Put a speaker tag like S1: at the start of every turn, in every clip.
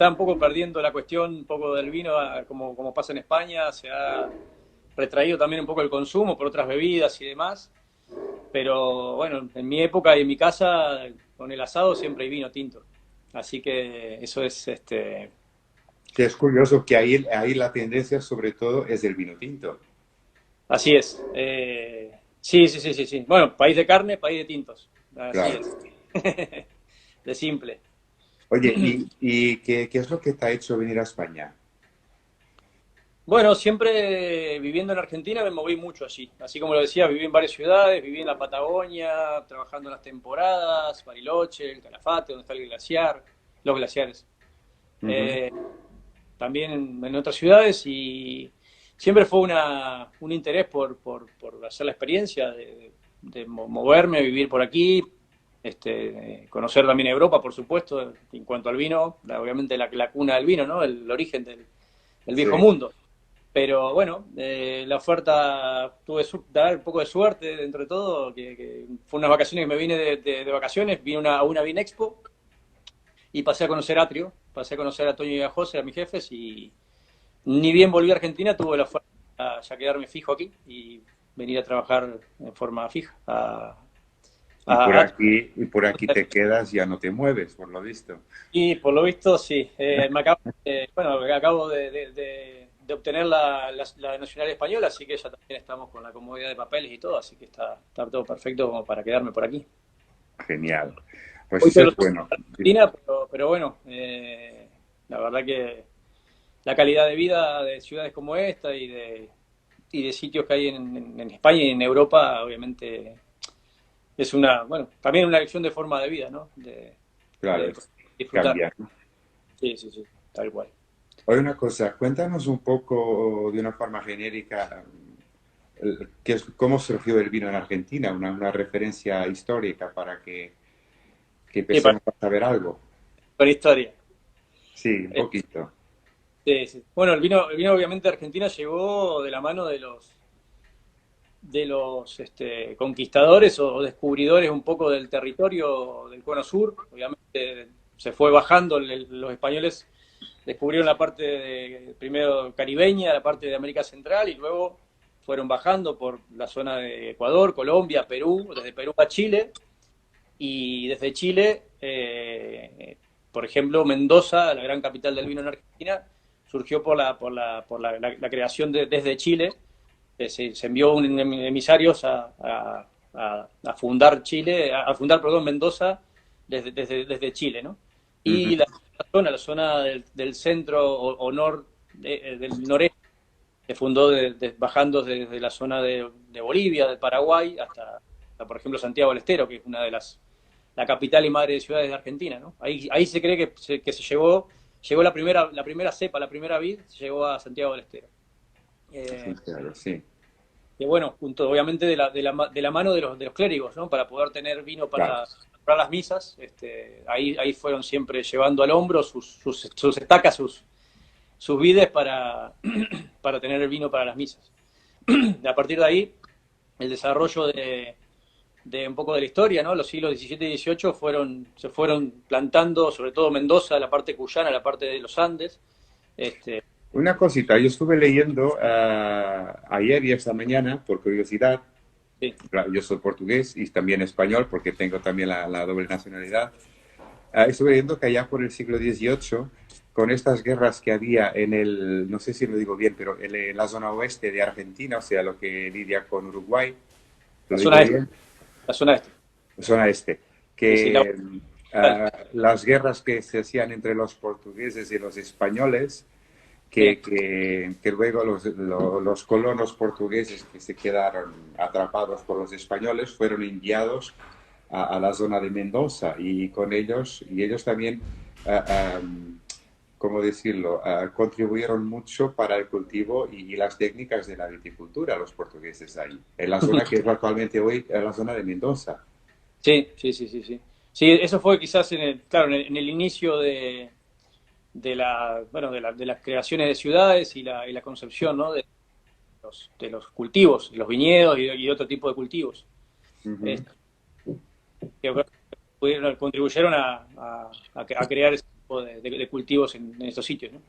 S1: está un poco perdiendo la cuestión, un poco del vino, como pasa en España, se ha retraído también un poco el consumo por otras bebidas y demás, pero bueno, en mi época y en mi casa, con el asado siempre hay vino tinto, así que eso es,
S2: Que es curioso que ahí la tendencia sobre todo es el vino tinto.
S1: así es. Sí, sí, sí, sí, sí. Bueno, país de carne, país de tintos, así
S2: Claro.
S1: es, de simple.
S2: Oye, ¿y qué es lo que te ha hecho venir a España?
S1: Bueno, siempre viviendo en Argentina me moví mucho allí. Así como lo decía, viví en varias ciudades, viví en la Patagonia, trabajando en las temporadas, Bariloche, el Calafate, donde está el glaciar, los glaciares.
S2: Ujú.
S1: Eh, También en otras ciudades y siempre fue un interés por hacer la experiencia de moverme, vivir por aquí, conocer también Europa, por supuesto, en cuanto al vino, obviamente la cuna del vino, ¿no? El origen del viejo
S2: Sí.
S1: mundo. Pero bueno, la oferta tuve dar un poco de suerte dentro de todo, que fue unas vacaciones que me vine de vacaciones, vine a una Vinexpo y pasé a conocer Atrio, pasé a conocer a Toño y a José, a mis jefes, y ni bien volví a Argentina, tuve la oferta ya quedarme fijo aquí y venir a trabajar en forma fija a Atrio.
S2: Y por aquí te quedas, ya no te mueves, por lo visto.
S1: Y por lo visto, sí. Bueno, acabo de obtener la nacionalidad española, así que ya también estamos con la comodidad de papeles y todo, así que está todo perfecto como para quedarme por aquí.
S2: Genial. Pues
S1: Hoy
S2: eso
S1: todos los
S2: es
S1: días
S2: bueno.
S1: en Argentina, pero bueno, la verdad que la calidad de vida de ciudades como esta y de sitios que hay en España y en Europa, obviamente es bueno, también una elección de forma de vida, ¿no?
S2: Claro,
S1: De disfrutar.
S2: cambia.
S1: Sí, sí, sí, tal cual.
S2: Oye, una cosa, cuéntanos un poco de una forma genérica cómo surgió el vino en Argentina, una referencia histórica para que
S1: Sí,
S2: empecemos a saber algo.
S1: con historia.
S2: Sí, un
S1: Eh,
S2: poquito.
S1: sí, sí. Bueno, el vino obviamente de Argentina llegó de la mano de los conquistadores o descubridores un poco del territorio del Cono Sur. Obviamente se fue bajando, los españoles descubrieron la parte primero caribeña, la parte de América Central y luego fueron bajando por la zona de Ecuador, Colombia, Perú, desde Perú a Chile y desde Chile, por ejemplo, Mendoza, la gran capital del vino en Argentina, surgió por la creación desde Chile. Se envió emisarios a fundar Chile, a fundar, perdón, Mendoza desde Chile, ¿no?
S2: Ujú,
S1: Y la zona del centro del noreste, se fundó bajando desde la zona de Bolivia, de Paraguay, hasta, por ejemplo, Santiago del Estero, que es una de la capital y madre de ciudades de Argentina, ¿no? Ahí se cree que se llegó la primera cepa, la primera vid, llegó a Santiago del Estero.
S2: sí,
S1: Eh,
S2: claro, sí,
S1: que bueno, junto obviamente de la mano de los clérigos, ¿no? Para poder tener vino
S2: claro.
S1: para las misas, ahí fueron siempre llevando al hombro sus estacas, sus vides para tener el vino para las misas. A partir de ahí, el desarrollo de un poco de la historia, ¿no? Los siglos XVII y XVIII se fueron plantando, sobre todo Mendoza, la parte cuyana, la parte de los Andes. Este,
S2: Una cosita, yo estuve leyendo ayer y esta mañana, por curiosidad,
S1: sí,
S2: claro, yo soy portugués y también español porque tengo también la doble nacionalidad. Estuve leyendo que allá por el siglo XVIII, con estas guerras que había no sé si lo digo bien, pero en la zona oeste de Argentina, o sea, lo que lidia con Uruguay,
S1: la
S2: ¿lo
S1: zona
S2: digo
S1: este,
S2: bien?
S1: la zona este.
S2: Zona este,
S1: Sí, sí, la
S2: que las guerras que se hacían entre los portugueses y los españoles,
S1: sí,
S2: que luego los colonos portugueses que se quedaron atrapados por los españoles fueron enviados a la zona de Mendoza y ellos también, ¿cómo decirlo?, contribuyeron mucho para el cultivo y las técnicas de la viticultura, los portugueses ahí, en la zona que es actualmente hoy la zona de Mendoza.
S1: sí, sí, sí, sí, sí. Sí, eso fue quizás claro, en el inicio bueno, de las creaciones de ciudades y la concepción, ¿no? De los cultivos, los viñedos y otro tipo de cultivos.
S2: Ujú.
S1: Este, que contribuyeron a crear eso. de cultivos en estos sitios, ¿no?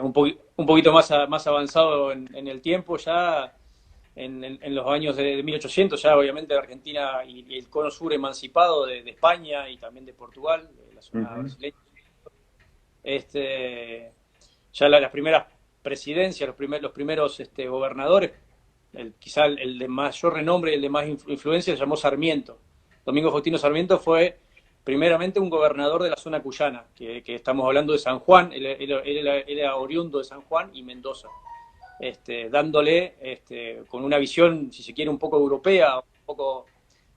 S1: Un poquito más avanzado en el tiempo ya, en los años de 1800, ya obviamente Argentina y el cono sur emancipado de España y también de Portugal, de la zona brasileña. Ya las primeras presidencias, los primeros gobernadores, quizá el de mayor renombre y el de más influencia se llamó Sarmiento. Domingo Faustino Sarmiento fue primeramente un gobernador de la zona cuyana, que estamos hablando de San Juan, él era oriundo de San Juan y Mendoza, dándole, con una visión, si se quiere, un poco europea, un poco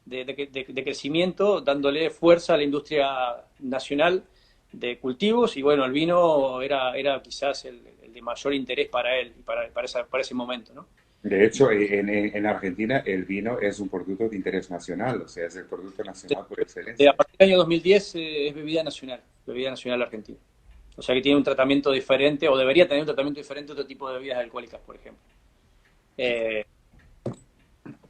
S1: de crecimiento, dándole fuerza a la industria nacional de cultivos, y bueno, el vino era quizás el de mayor interés para él y para ese momento, ¿no?
S2: De hecho, en Argentina el vino es un producto de interés nacional, o sea, es el producto nacional por
S1: A
S2: excelencia.
S1: partir del año 2010 es bebida nacional argentina. O sea que tiene un tratamiento diferente, o debería tener un tratamiento diferente a otro tipo de bebidas alcohólicas, por ejemplo.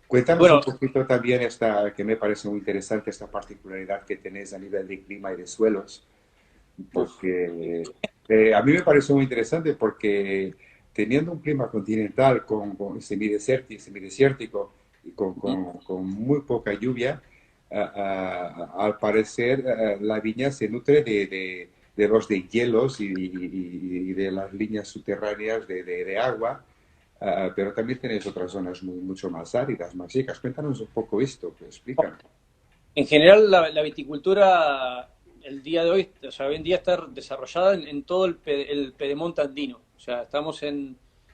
S2: Cuéntanos
S1: Bueno,
S2: un poquito también que me parece muy interesante, esta particularidad que tenéis a nivel de clima y de suelos, porque a mí me parece muy interesante porque teniendo un clima continental con semidesértico y con muy poca lluvia, al parecer la viña se nutre de los deshielos y de las líneas subterráneas de agua, pero también tenéis otras zonas mucho más áridas, más secas. Cuéntanos un poco esto, explícanos.
S1: en general la viticultura el día de hoy, o sea, hoy en día está desarrollada en todo el Pedemonte andino. O sea, estamos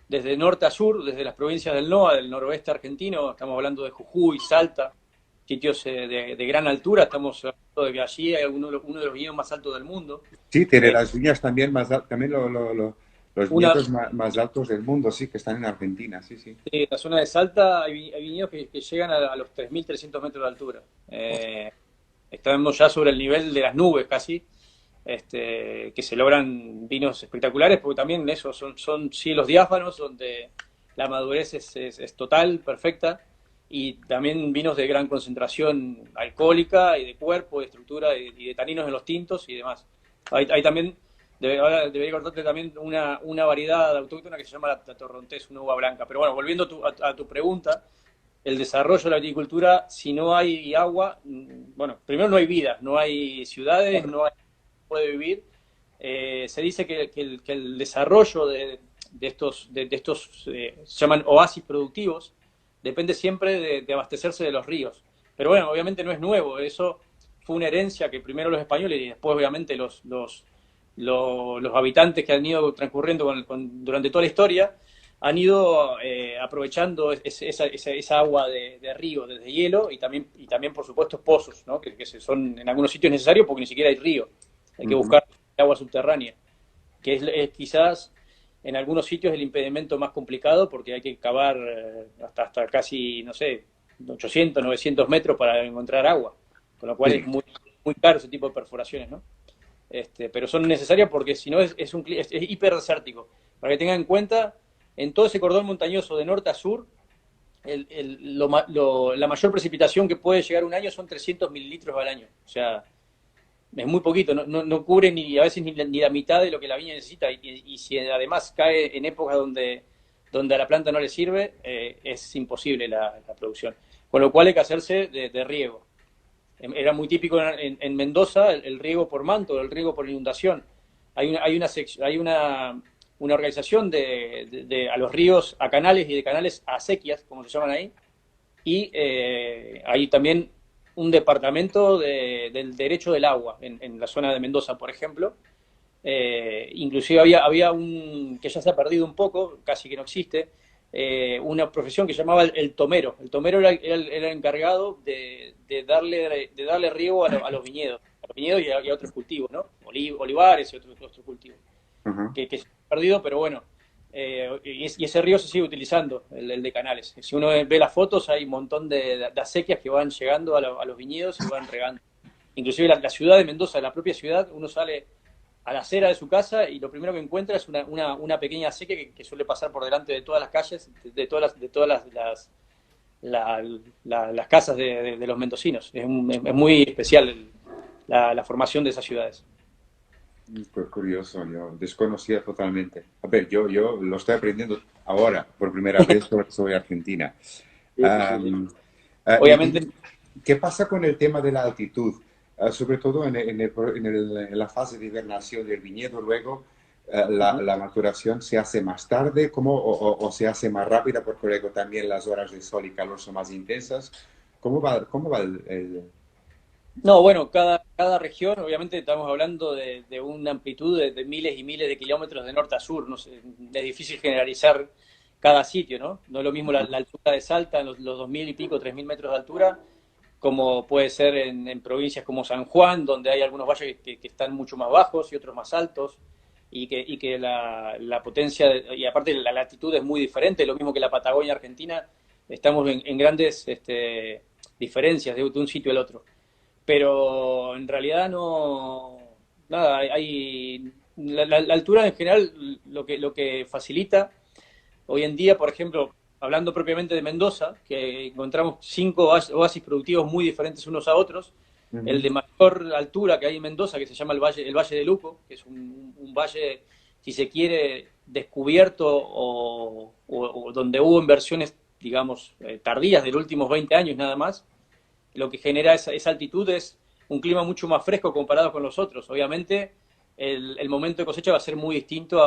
S1: desde norte a sur, desde las provincias del NOA, del noroeste argentino, estamos hablando de Jujuy, Salta, sitios de gran altura, estamos hablando de que allí hay uno de los viñedos más altos del mundo.
S2: Sí, tiene
S1: Eh,
S2: las viñas también también los
S1: una,
S2: viñedos más altos del mundo, sí, que están en Argentina, sí, sí.
S1: En la zona de Salta hay viñedos que llegan a los 3.300 metros de altura. Estamos ya sobre el nivel de las nubes casi, que se logran vinos espectaculares, porque también eso son cielos diáfanos, donde la madurez es total, perfecta, y también vinos de gran concentración alcohólica y de cuerpo, de estructura y de taninos en los tintos y demás. Hay también, ahora debería contarte también una variedad autóctona que se llama la torrontés, una uva blanca. Pero bueno, volviendo a tu pregunta, el desarrollo de la agricultura, si no hay agua, bueno, primero no hay vida, no hay ciudades, no hay puede vivir. Se dice que el desarrollo de estos se llaman oasis productivos, depende siempre de abastecerse de los ríos. Pero bueno, obviamente no es nuevo, eso fue una herencia que primero los españoles y después obviamente los habitantes que han ido transcurriendo durante toda la historia han ido aprovechando esa agua de río, desde hielo, y también por supuesto pozos, ¿no? que son en algunos sitios necesarios porque ni siquiera hay río, hay que buscar agua subterránea, que es quizás en algunos sitios el impedimento más complicado porque hay que cavar hasta casi, no sé, 800, 900 metros para encontrar agua, con lo cual
S2: Sí.
S1: es muy caro ese tipo de perforaciones, ¿no? Pero son necesarias porque si no es hiperdesértico. Para que tengan en cuenta, en todo ese cordón montañoso de norte a sur, la mayor precipitación que puede llegar un año son 300 mililitros al año. O sea, es muy poquito, no cubre a veces ni la mitad de lo que la viña necesita. Y si además cae en épocas donde a la planta no le sirve, es imposible la producción. Con lo cual hay que hacerse de riego. Era muy típico en Mendoza el riego por manto, el riego por inundación. Hay una organización a los ríos, a canales y de canales a acequias, como se llaman ahí, y hay también un departamento del derecho del agua en la zona de Mendoza, por ejemplo. Inclusive había que ya se ha perdido un poco, casi que no existe, una profesión que se llamaba el tomero. El tomero era el encargado de darle riego a los viñedos, y a otros cultivos, ¿no? Olivares y otros cultivos, que se ha perdido, pero bueno, y ese río se sigue utilizando, el de Canales. Si uno ve las fotos, hay un montón de acequias que van llegando a los viñedos y van regando. Inclusive la ciudad de Mendoza, la propia ciudad, uno sale a la acera de su casa y lo primero que encuentra es una pequeña acequia que suele pasar por delante de todas las calles, de todas las casas de los mendocinos. Es muy especial la formación de esas ciudades.
S2: Pues curioso, yo desconocía totalmente. A ver, yo lo estoy aprendiendo ahora, por primera vez, porque soy argentina.
S1: Sí, sí, sí.
S2: Am,
S1: Obviamente,
S2: ¿Qué pasa con el tema de la altitud? Sobre todo en la fase de hibernación del viñedo, luego
S1: ujú.
S2: la maturación se hace más tarde o se hace más rápida porque luego también las horas de sol y calor son más intensas. ¿Cómo va
S1: No, bueno, cada región, obviamente estamos hablando de una amplitud de miles y miles de kilómetros de norte a sur, no sé, es difícil generalizar cada sitio, ¿no? No es lo mismo la altura de Salta, los 2000 y pico, 3000 metros de altura, como puede ser en provincias como San Juan, donde hay algunos valles que están mucho más bajos y otros más altos, y que la potencia, y aparte la latitud es muy diferente, lo mismo que la Patagonia Argentina, estamos en grandes diferencias de un sitio al otro. Pero en realidad no, nada, la altura en general lo que facilita hoy en día, por ejemplo, hablando propiamente de Mendoza, que encontramos 5 oasis productivos muy diferentes unos a otros. El de
S2: el...
S1: mayor altura que hay en Mendoza, que se llama el Valle de Luco, que es un valle, si se quiere, descubierto o donde hubo inversiones, digamos, tardías de los últimos 20 años nada más. Lo que genera esa altitud es un clima mucho más fresco comparado con los otros. Obviamente, el momento de cosecha va a ser muy distinto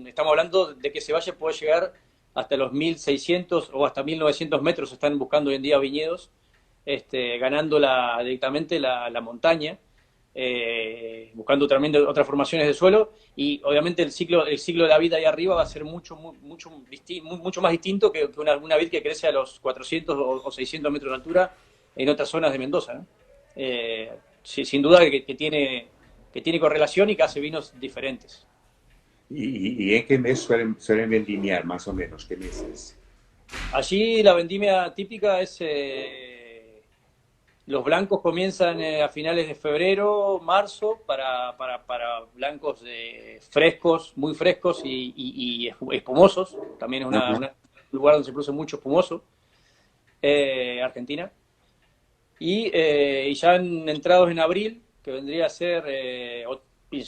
S1: estamos hablando de que ese valle puede llegar hasta los 1600 o hasta 1900 metros, están buscando hoy en día viñedos, ganando directamente la montaña, buscando también otras formaciones de suelo, y obviamente el ciclo de la vida ahí arriba va a ser mucho más distinto que una vid que crece a los 400 o 600 metros de altura en otras zonas de Mendoza, ¿no? Sí, sin duda que tiene correlación y que hace vinos diferentes.
S2: ¿Y en qué mes suelen vendimiar, más o menos? ¿Qué meses?
S1: Allí la vendimia típica es, los blancos comienzan a finales de febrero, marzo, para blancos frescos, muy frescos y espumosos. También es
S2: Ajá.
S1: un lugar donde se produce mucho espumoso, Argentina. Y ya entrados en abril, que vendría a ser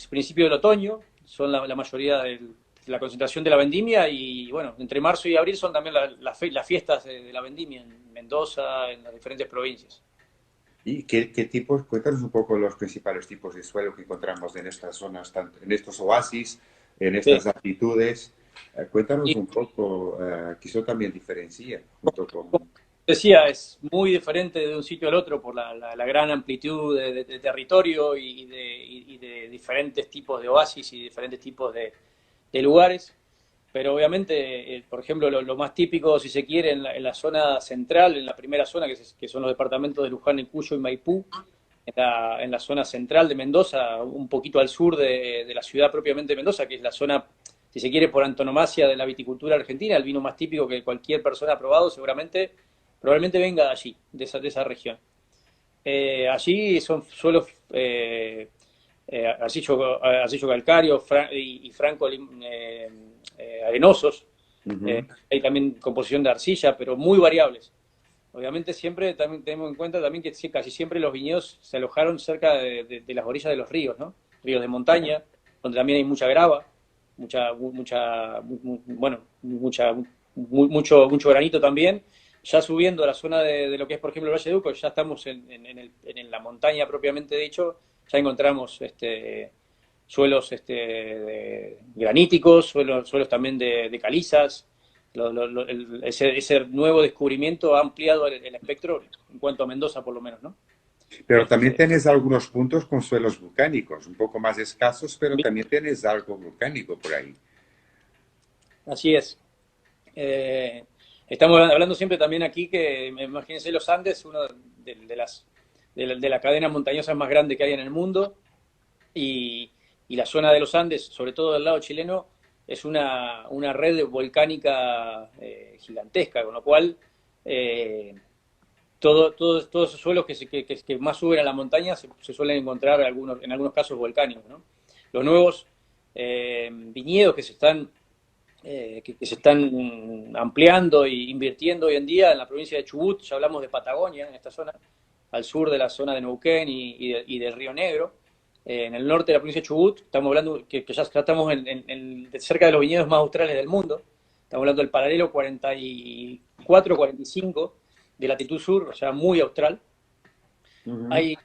S1: principio del otoño, son la mayoría de la concentración de la vendimia, y bueno, entre marzo y abril son también las fiestas de la vendimia en Mendoza, en las diferentes provincias.
S2: ¿Y qué tipos? Cuéntanos un poco los principales tipos de suelo que encontramos en estas zonas, tanto en estos oasis, en
S1: Sí.
S2: estas altitudes. Cuéntanos
S1: Y
S2: un poco, que eso también diferencia junto
S1: como
S2: con...
S1: decía, es muy diferente de un sitio al otro por la gran amplitud de territorio y de diferentes tipos de oasis y diferentes tipos de lugares. Pero obviamente, por ejemplo, lo más típico, si se quiere, en la zona central, en la primera zona, que son los departamentos de Luján, y Cuyo y Maipú, en la zona central de Mendoza, un poquito al sur de la ciudad propiamente de Mendoza, que es la zona, si se quiere, por antonomasia de la viticultura argentina, el vino más típico que cualquier persona ha probado, probablemente venga de allí, de esa región. Allí son suelos arcillo calcáreo y franco arenosos.
S2: Ujú.
S1: Hay también composición de arcilla, pero muy variables. Obviamente siempre también tenemos en cuenta también que casi siempre los viñedos se alojaron cerca de las orillas de los ríos, ¿no? Ríos de montaña, donde también hay mucha grava, bueno, mucho granito también. Ya subiendo a la zona de lo que es, por ejemplo, el Valle de Uco, ya estamos en la montaña propiamente dicho, ya encontramos suelos graníticos, suelos también de calizas. Ese nuevo descubrimiento ha ampliado el espectro en cuanto a Mendoza, por lo menos, ¿no?
S2: Pero también
S1: Este,
S2: tienes algunos puntos con suelos volcánicos, un poco más escasos, pero también tienes algo volcánico por ahí.
S1: Así es. Eh, Estamos hablando siempre también aquí que, imagínense, los Andes, uno de las cadenas montañosas más grandes que hay en el mundo, y, y la zona de los Andes, sobre todo del lado chileno, es una red volcánica gigantesca, con lo cual todos esos suelos que más suben a la montaña se suelen encontrar en algunos casos volcánicos, ¿no? Los nuevos viñedos que se están ampliando e invirtiendo hoy en día en la provincia de Chubut, ya hablamos de Patagonia, en esta zona, al sur de la zona de Neuquén y del Río Negro, en el norte de la provincia de Chubut. Estamos hablando que ya estamos cerca de los viñedos más australes del mundo. Estamos hablando del paralelo 44-45 de latitud sur, o sea, muy austral. Hay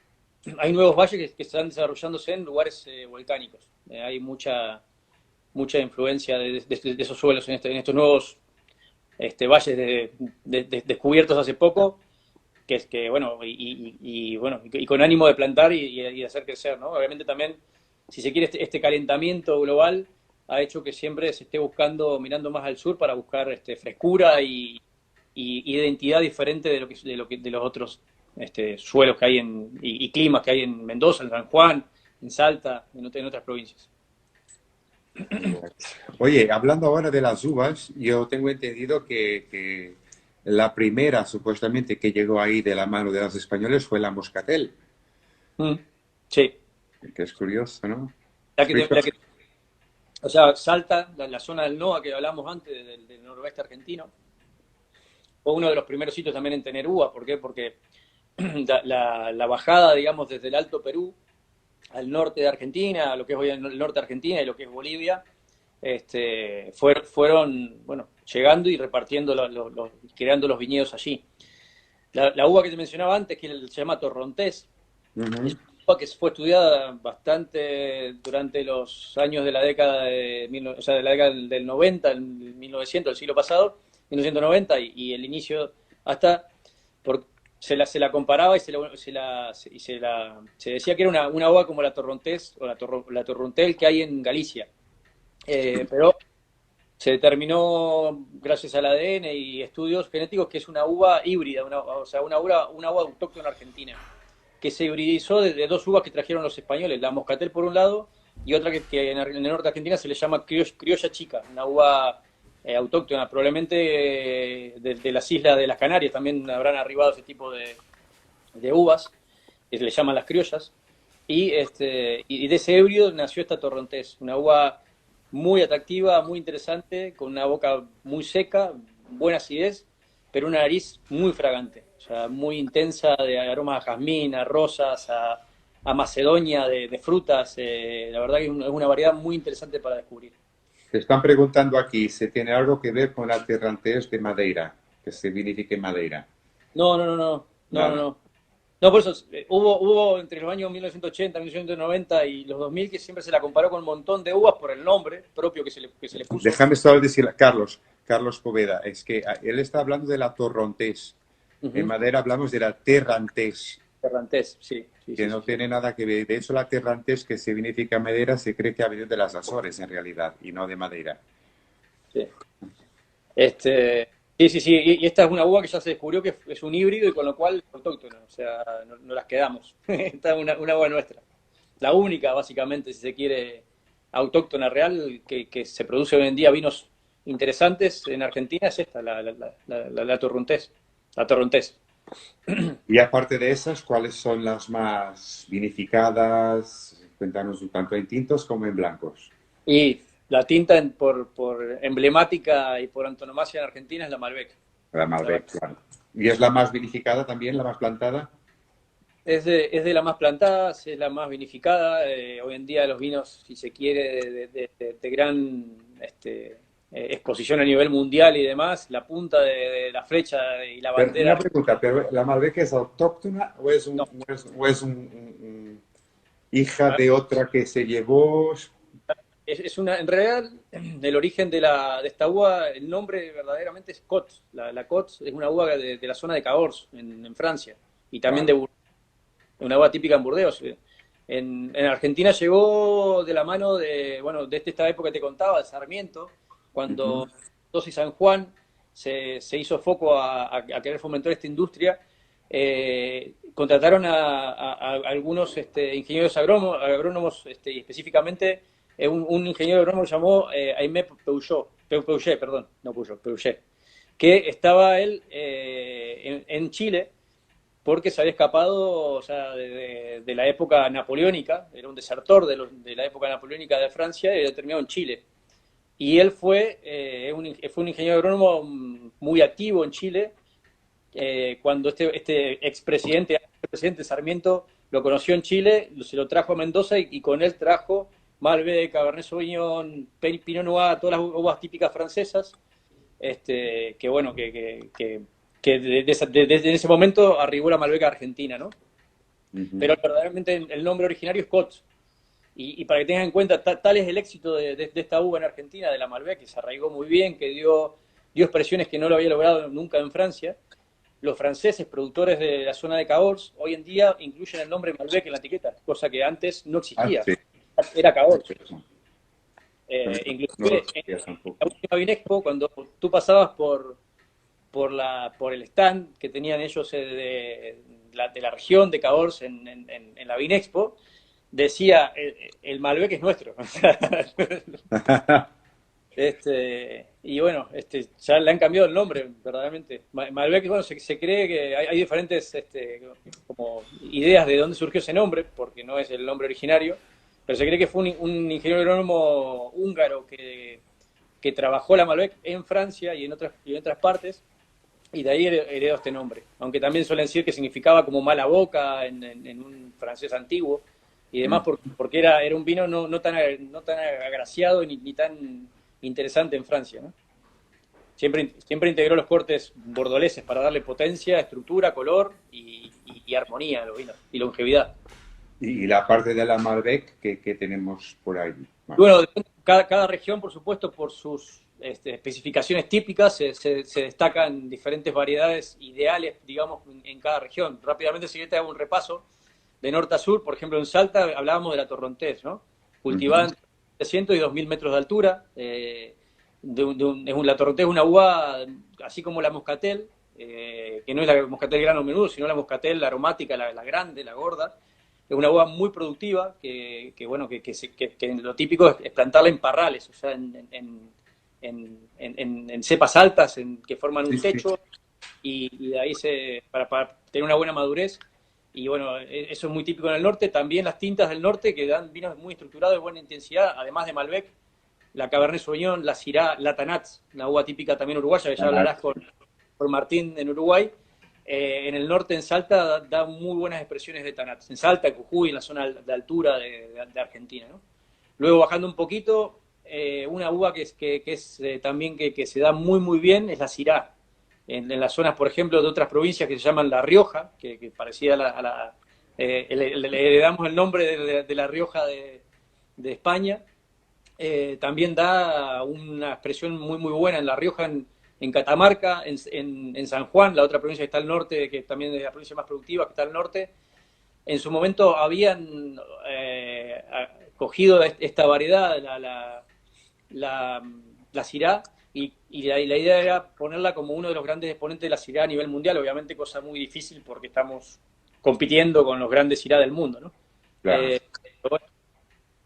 S1: nuevos valles que están desarrollándose en lugares volcánicos. Hay mucha influencia de esos suelos en estos nuevos valles descubiertos hace poco, bueno, y con ánimo de plantar y de hacer crecer, ¿no? Obviamente también, si se quiere, este calentamiento global ha hecho que siempre se esté mirando más al sur para buscar frescura y identidad diferente de los otros suelos que hay y climas que hay en Mendoza, en San Juan, en Salta, en otras provincias.
S2: Oye, hablando ahora de las uvas, yo tengo entendido que la primera, supuestamente, que llegó ahí de la mano de los españoles fue la Moscatel.
S1: Sí.
S2: Que es curioso, ¿no?
S1: O sea, Salta, la zona del NOA que hablamos antes, del noroeste argentino, fue uno de los primeros sitios también en tener uva. ¿Por qué? Porque la bajada, digamos, desde el Alto Perú al norte de Argentina, a lo que es hoy el norte de Argentina y lo que es Bolivia, fueron, bueno, llegando y repartiendo, creando los viñedos allí. La uva que te mencionaba antes, que se llama Torrontés, es una uva que fue estudiada bastante durante los años de la década de la década del 90, el 1900, el siglo pasado, 1990, y el inicio hasta... Se la comparaba y se decía que era una uva como la Torrontés o la Torrontel que hay en Galicia. Pero se determinó, gracias al ADN y estudios genéticos, que es una uva híbrida, o sea, una uva autóctona argentina, que se hibridizó de dos uvas que trajeron los españoles, la Moscatel por un lado, y otra que en el norte de Argentina se le llama criolla chica, una uva autóctona, probablemente de las islas de las Canarias también habrán arribado ese tipo de uvas, que se le llaman las criollas, y de ese híbrido nació esta Torrontés, una uva muy atractiva, muy interesante, con una boca muy seca, buena acidez, pero una nariz muy fragante, o sea, muy intensa, de aromas a jazmín, a rosas, a macedonia, de frutas. La verdad que es una variedad muy interesante para descubrir.
S2: Te están preguntando aquí si tiene algo que ver con la Terrantés de Madeira, que se vinifique en Madeira.
S1: No. No, por eso hubo entre los años 1980, 1990 y los 2000 que siempre se la comparó con un montón de uvas por el nombre propio que se le puso.
S2: Déjame solo decir a Carlos Poveda, es que él está hablando de la Torrontés. En Madeira hablamos de la Terrantés.
S1: Terrantés, sí.
S2: Que no tiene nada que ver. De hecho, la Terrantés que se vinifica en Madeira se cree que ha venido de las Azores en realidad y no de Madeira.
S1: Sí. Sí. Y esta es una uva que ya se descubrió que es un híbrido y con lo cual es autóctona. O sea, no las quedamos. Esta es una uva nuestra. La única, básicamente, si se quiere, autóctona real que se produce hoy en día vinos interesantes en Argentina es esta, la Torrontés. La Torrontés.
S2: Y aparte de esas, ¿cuáles son las más vinificadas? Cuéntanos un tanto en tintos como en blancos.
S1: Y la tinta por emblemática y por antonomasia en Argentina es la Malbec.
S2: La Malbec, claro. ¿Y es la más vinificada también, la más plantada?
S1: Es de la más plantada, es la más vinificada. Hoy en día los vinos, si se quiere, de gran exposición a nivel mundial y demás, la punta de la flecha y la bandera.
S2: Una pregunta, ¿pero la Malbec es autóctona o es
S1: No.
S2: hija de otra que se llevó?
S1: En realidad, el origen de esta uva, el nombre verdaderamente es Côte. La Côte es una uva de la zona de Cahors, en Francia, y también de Burdeos, una uva típica en Burdeos. En Argentina llegó de la mano de esta época que te contaba, de Sarmiento, cuando Mendoza y San Juan se hizo foco a querer fomentar esta industria. Contrataron a algunos ingenieros agrónomos, y específicamente un ingeniero agrónomo se llamó Aimé Peugeot, que estaba él en Chile porque se había escapado, o sea, de la época napoleónica, era un desertor de la época napoleónica de Francia y había terminado en Chile. Y él fue un ingeniero agrónomo muy activo en Chile cuando este presidente Sarmiento lo conoció en Chile, se lo trajo a Mendoza y con él trajo Malbec, Cabernet Sauvignon, Pinot Noir, todas las uvas típicas francesas, que bueno, que desde ese momento arribó la Malbec a Argentina, ¿no? Pero verdaderamente el nombre originario es Côte. Y para que tengan en cuenta, tal es el éxito de esta uva en Argentina, de la Malbec, que se arraigó muy bien, que dio expresiones que no lo había logrado nunca en Francia. Los franceses, productores de la zona de Cahors, hoy en día incluyen el nombre Malbec en la etiqueta, cosa que antes no existía.
S2: Sí.
S1: Era Cahors.
S2: No
S1: Inclusive
S2: lo
S1: en la última Vinexpo, cuando tú pasabas por el stand que tenían ellos de la región de Cahors en la Vinexpo, decía, el Malbec es nuestro. Y bueno, ya le han cambiado el nombre, verdaderamente. Malbec, bueno, se cree que hay diferentes como ideas de dónde surgió ese nombre, porque no es el nombre originario, pero se cree que fue un ingeniero agrónomo húngaro que trabajó la Malbec en Francia y en otras partes, y de ahí heredó este nombre. Aunque también suelen decir que significaba como mala boca en un francés antiguo y demás, porque era un vino no tan agraciado ni tan interesante en Francia, ¿no? Siempre integró los cortes bordoleses para darle potencia, estructura, color y armonía a los vinos y longevidad.
S2: Y la parte de la Malbec que tenemos por ahí.
S1: Bueno, cada región, por supuesto, por sus especificaciones típicas, se destacan diferentes variedades ideales, digamos, en cada región. Rápidamente, si yo te hago un repaso de norte a sur, por ejemplo, en Salta hablábamos de la Torrontés, ¿no? Cultivada entre 300 y 2000 metros de altura. La Torrontés es una uva, así como la Moscatel, que no es la Moscatel grano menudo, sino la Moscatel, la aromática, la grande, la gorda. Es una uva muy productiva, que lo típico es plantarla en parrales, o sea, en cepas altas que forman un techo, y de ahí para tener una buena madurez. Y bueno, eso es muy típico en el norte. También las tintas del norte, que dan vinos muy estructurados de buena intensidad, además de Malbec, la Cabernet Sauvignon, la Syrah, la Tanat, una uva típica también uruguaya, que ya hablarás con Martín en Uruguay. En el norte, en Salta, da muy buenas expresiones de Tanat. En Salta, en Jujuy, en la zona de altura de Argentina, ¿no? Luego, bajando un poquito, una uva que es también que se da muy, muy bien es la Syrah. En las zonas, por ejemplo, de otras provincias que se llaman La Rioja, que parecía le heredamos el nombre de La Rioja de España. También da una expresión muy, muy buena en La Rioja, en Catamarca, en San Juan, la otra provincia que está al norte, que también es la provincia más productiva, que está al norte. En su momento habían cogido esta variedad, la Syrah, y la idea era ponerla como uno de los grandes exponentes de la Syrah a nivel mundial, obviamente cosa muy difícil porque estamos compitiendo con los grandes Syrah del mundo, ¿no?
S2: Claro.
S1: Bueno,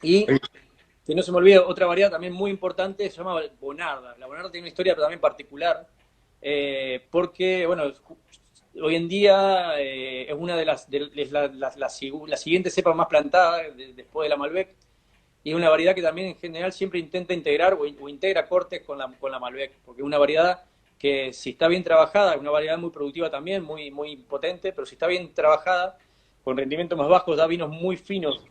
S1: y que no se me olvide, otra variedad también muy importante se llama Bonarda. La Bonarda tiene una historia también particular, porque, bueno, hoy en día es una de la siguiente cepa más plantada después de la Malbec, y es una variedad que también en general siempre intenta integrar o integra cortes con la Malbec, porque es una variedad que si está bien trabajada, es una variedad muy productiva también, muy, muy potente, pero si está bien trabajada, con rendimientos más bajos, da vinos muy finos,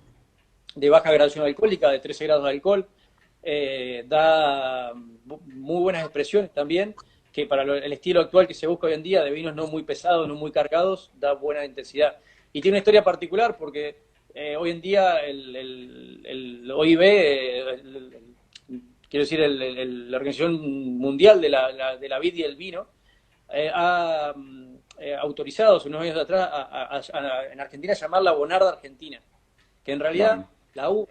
S1: de baja graduación alcohólica, de 13 grados de alcohol, da muy buenas expresiones también, que para el estilo actual que se busca hoy en día, de vinos no muy pesados, no muy cargados, da buena intensidad. Y tiene una historia particular porque hoy en día el OIB, quiero decir, la Organización Mundial de la Vid y el Vino, ha autorizado hace unos años atrás en Argentina llamarla Bonarda Argentina, que en realidad la uva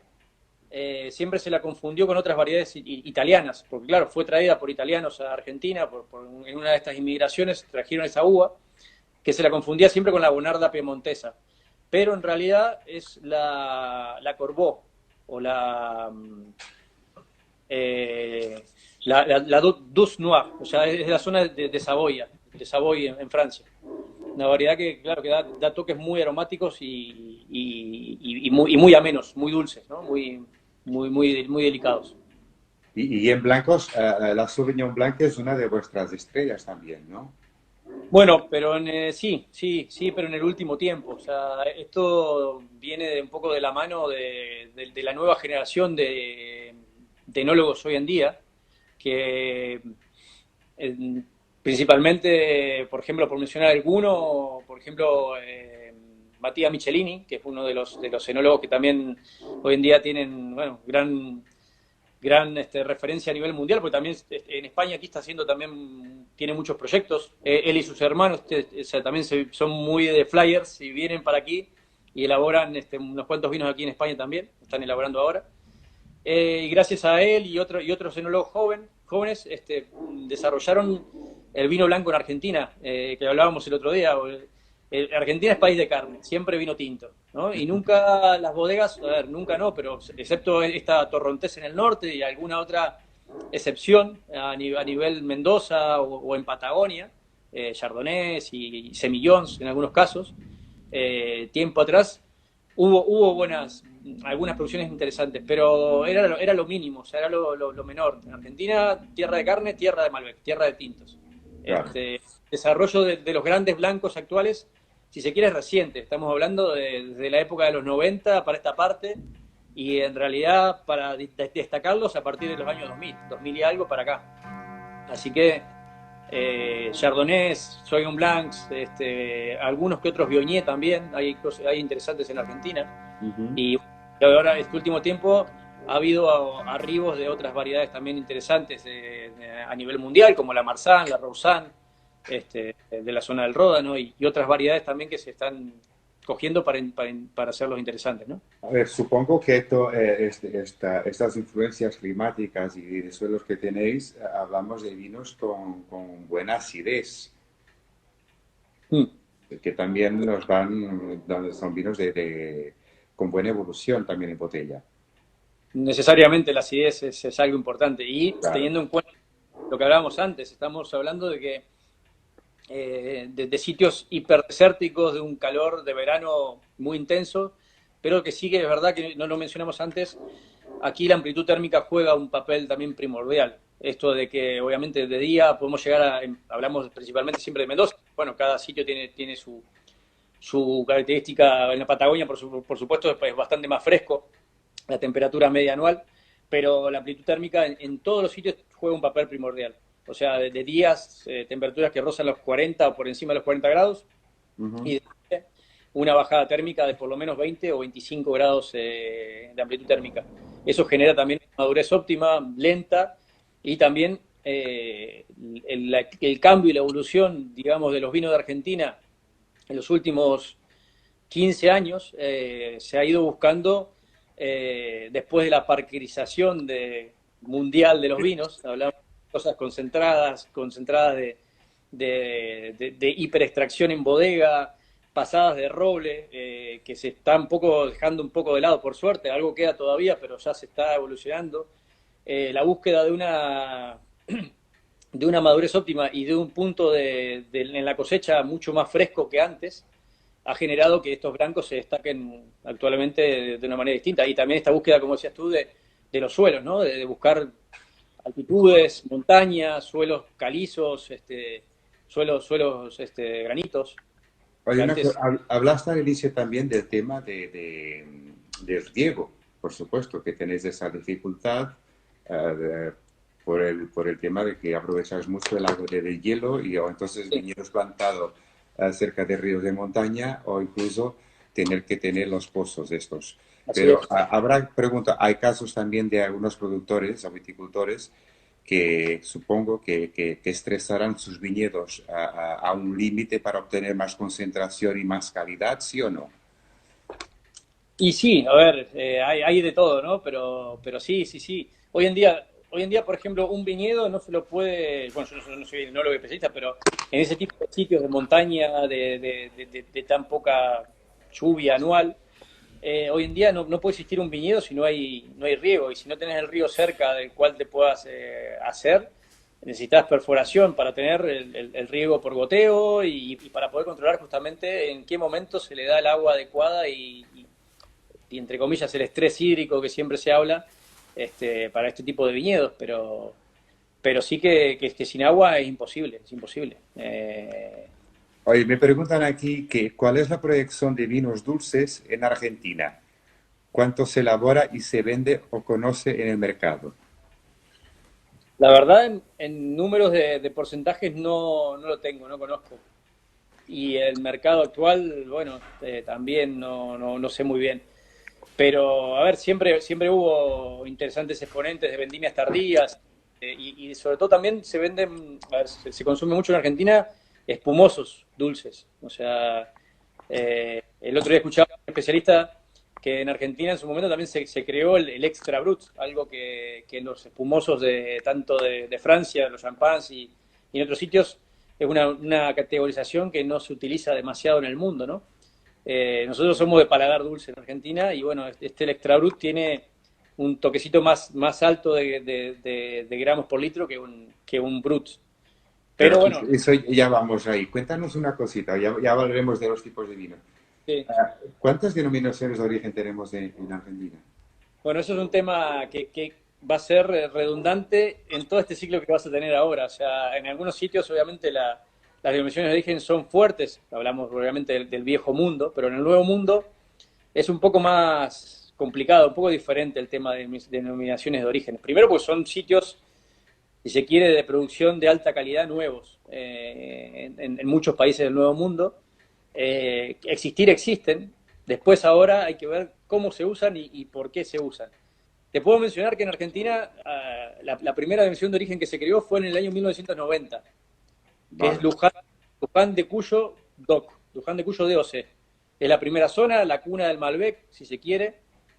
S1: siempre se la confundió con otras variedades italianas, porque claro, fue traída por italianos a Argentina, en una de estas inmigraciones trajeron esa uva, que se la confundía siempre con la Bonarda piemontesa, pero en realidad es la Corbeau, o la Douce Noir, o sea, es de la zona de Saboya, de Savoy en Francia. Una variedad que, claro, que da toques muy aromáticos y muy amenos, muy dulces, ¿no? Muy delicados.
S2: Y en blancos, la Sauvignon Blanc es una de vuestras estrellas también, ¿no?
S1: Bueno, pero sí, pero en el último tiempo. O sea, esto viene un poco de la mano de la nueva generación de enólogos hoy en día, que eh, principalmente, por ejemplo, por mencionar alguno, por ejemplo, Mattia Michelini, que es uno de los enólogos que también hoy en día tienen, bueno, gran referencia a nivel mundial, porque también en España aquí está haciendo también, tiene muchos proyectos. Él y sus hermanos o sea, también son muy de flyers y vienen para aquí y elaboran unos cuantos vinos aquí en España también, están elaborando ahora. Y gracias a él y otros enólogos jóvenes desarrollaron el vino blanco en Argentina, que hablábamos el otro día. Argentina es país de carne, siempre vino tinto, ¿no? Y nunca las bodegas, a ver, nunca no, pero excepto esta Torrontés en el norte y alguna otra excepción a nivel Mendoza o en Patagonia, Chardonnays y Semillons en algunos casos, tiempo atrás, hubo algunas producciones interesantes, pero era lo mínimo, o sea, era lo menor. En Argentina, tierra de carne, tierra de Malbec, tierra de tintos.
S2: Claro.
S1: Desarrollo de los grandes blancos actuales, si se quiere, es reciente. Estamos hablando de la época de los 90 para esta parte, y en realidad, para destacarlos, a partir de los años 2000 y algo para acá. Así que Chardonnays, Sauvignon Blancs, algunos que otros Viognier también, hay interesantes en Argentina.
S2: Ujú.
S1: Y ahora, este último tiempo, ha habido arribos de otras variedades también interesantes a nivel mundial, como la Marsanne, la Roussanne, de la zona del Ródano, y otras variedades también que se están cogiendo para hacerlos interesantes, ¿no?
S2: A ver, supongo que estas influencias climáticas y de suelos que tenéis, hablamos de vinos con buena acidez,
S1: Mm.
S2: que también nos van, donde son vinos con buena evolución también en botella.
S1: Necesariamente la acidez es algo importante. Y
S2: Claro.
S1: teniendo en cuenta lo que hablábamos antes, estamos hablando de que de sitios hiperdesérticos, de un calor de verano muy intenso, pero que sí que es verdad que no lo mencionamos antes, aquí la amplitud térmica juega un papel también primordial. Esto de que obviamente de día podemos llegar hablamos principalmente siempre de Mendoza, bueno, cada sitio tiene su característica. En la Patagonia, por supuesto, es bastante más fresco, la temperatura media anual, pero la amplitud térmica en todos los sitios juega un papel primordial. O sea, de días, temperaturas que rozan los 40 o por encima de los 40 grados,
S2: Ujú.
S1: y de una bajada térmica de por lo menos 20 o 25 grados de amplitud térmica. Eso genera también una madurez óptima, lenta, y también el cambio y la evolución, digamos, de los vinos de Argentina en los últimos 15 años se ha ido buscando, después de la parquerización mundial de los vinos, hablamos de cosas concentradas de hiperextracción en bodega, pasadas de roble, que se está dejando un poco de lado, por suerte, algo queda todavía, pero ya se está evolucionando. La búsqueda de una madurez óptima y de un punto en la cosecha mucho más fresco que antes, ha generado que estos blancos se destaquen actualmente de una manera distinta. Y también esta búsqueda, como decías tú, de los suelos, ¿no? De buscar altitudes, montañas, suelos calizos, suelos granitos,
S2: Oye,
S1: que antes...
S2: hablaste al inicio también del tema del riego, por supuesto, que tenéis esa dificultad por el tema de que aprovecháis mucho el agua del hielo y o entonces
S1: Sí,
S2: viñedos plantados cerca de ríos de montaña o incluso tener que tener los pozos estos.
S1: así
S2: Pero
S1: es.
S2: pregunta, hay casos también de algunos productores o viticultores que supongo que estresarán sus viñedos a un límite para obtener más concentración y más calidad, ¿sí o no?
S1: Y sí, a ver, hay de todo, ¿no? Pero sí, sí, sí. Hoy en día, por ejemplo, un viñedo no se lo puede, bueno, yo no soy enólogo especialista, pero en ese tipo de sitios de montaña, de tan poca lluvia anual, hoy en día no puede existir un viñedo si no hay riego, y si no tenés el río cerca del cual te puedas hacer, necesitas perforación para tener el riego por goteo y para poder controlar justamente en qué momento se le da el agua adecuada y entre comillas el estrés hídrico que siempre se habla para este tipo de viñedos, pero sí que sin agua es imposible, es imposible.
S2: Oye, me preguntan aquí que cuál es la proyección de vinos dulces en Argentina. ¿Cuánto se elabora y se vende o conoce en el mercado?
S1: La verdad, en números de porcentajes no lo tengo, no conozco. Y el mercado actual, bueno, también no sé muy bien. Pero, a ver, siempre hubo interesantes exponentes de vendimias tardías y sobre todo también se venden, a ver, se consume mucho en Argentina espumosos, dulces. O sea, el otro día escuchaba a un especialista que en Argentina en su momento también se creó el extra brut, algo que en los espumosos de tanto de Francia, los champans y en otros sitios es una categorización que no se utiliza demasiado en el mundo, ¿no? Nosotros somos de paladar dulce en Argentina y bueno, el extra brut tiene un toquecito más alto de gramos por litro que un brut.
S2: Pero
S1: Pero bueno,
S2: eso ya vamos ahí. Cuéntanos una cosita, ya hablaremos de los tipos de vino.
S1: sí.
S2: ¿Cuántas denominaciones de origen tenemos en Argentina?
S1: Bueno, eso es un tema que va a ser redundante en todo este ciclo que vas a tener ahora. O sea, en algunos sitios obviamente las denominaciones de origen son fuertes, hablamos obviamente del viejo mundo, pero en el nuevo mundo es un poco más complicado, un poco diferente el tema de mis denominaciones de origen. Primero porque son sitios, si se quiere, de producción de alta calidad nuevos en muchos países del nuevo mundo. Existir existen, después ahora hay que ver cómo se usan y por qué se usan. Te puedo mencionar que en Argentina la primera denominación de origen que se creó fue en el año 1990, que es
S2: Vale,
S1: Luján de Cuyo DOC, Luján de Cuyo DOC. Es la primera zona, la cuna del Malbec, si se quiere,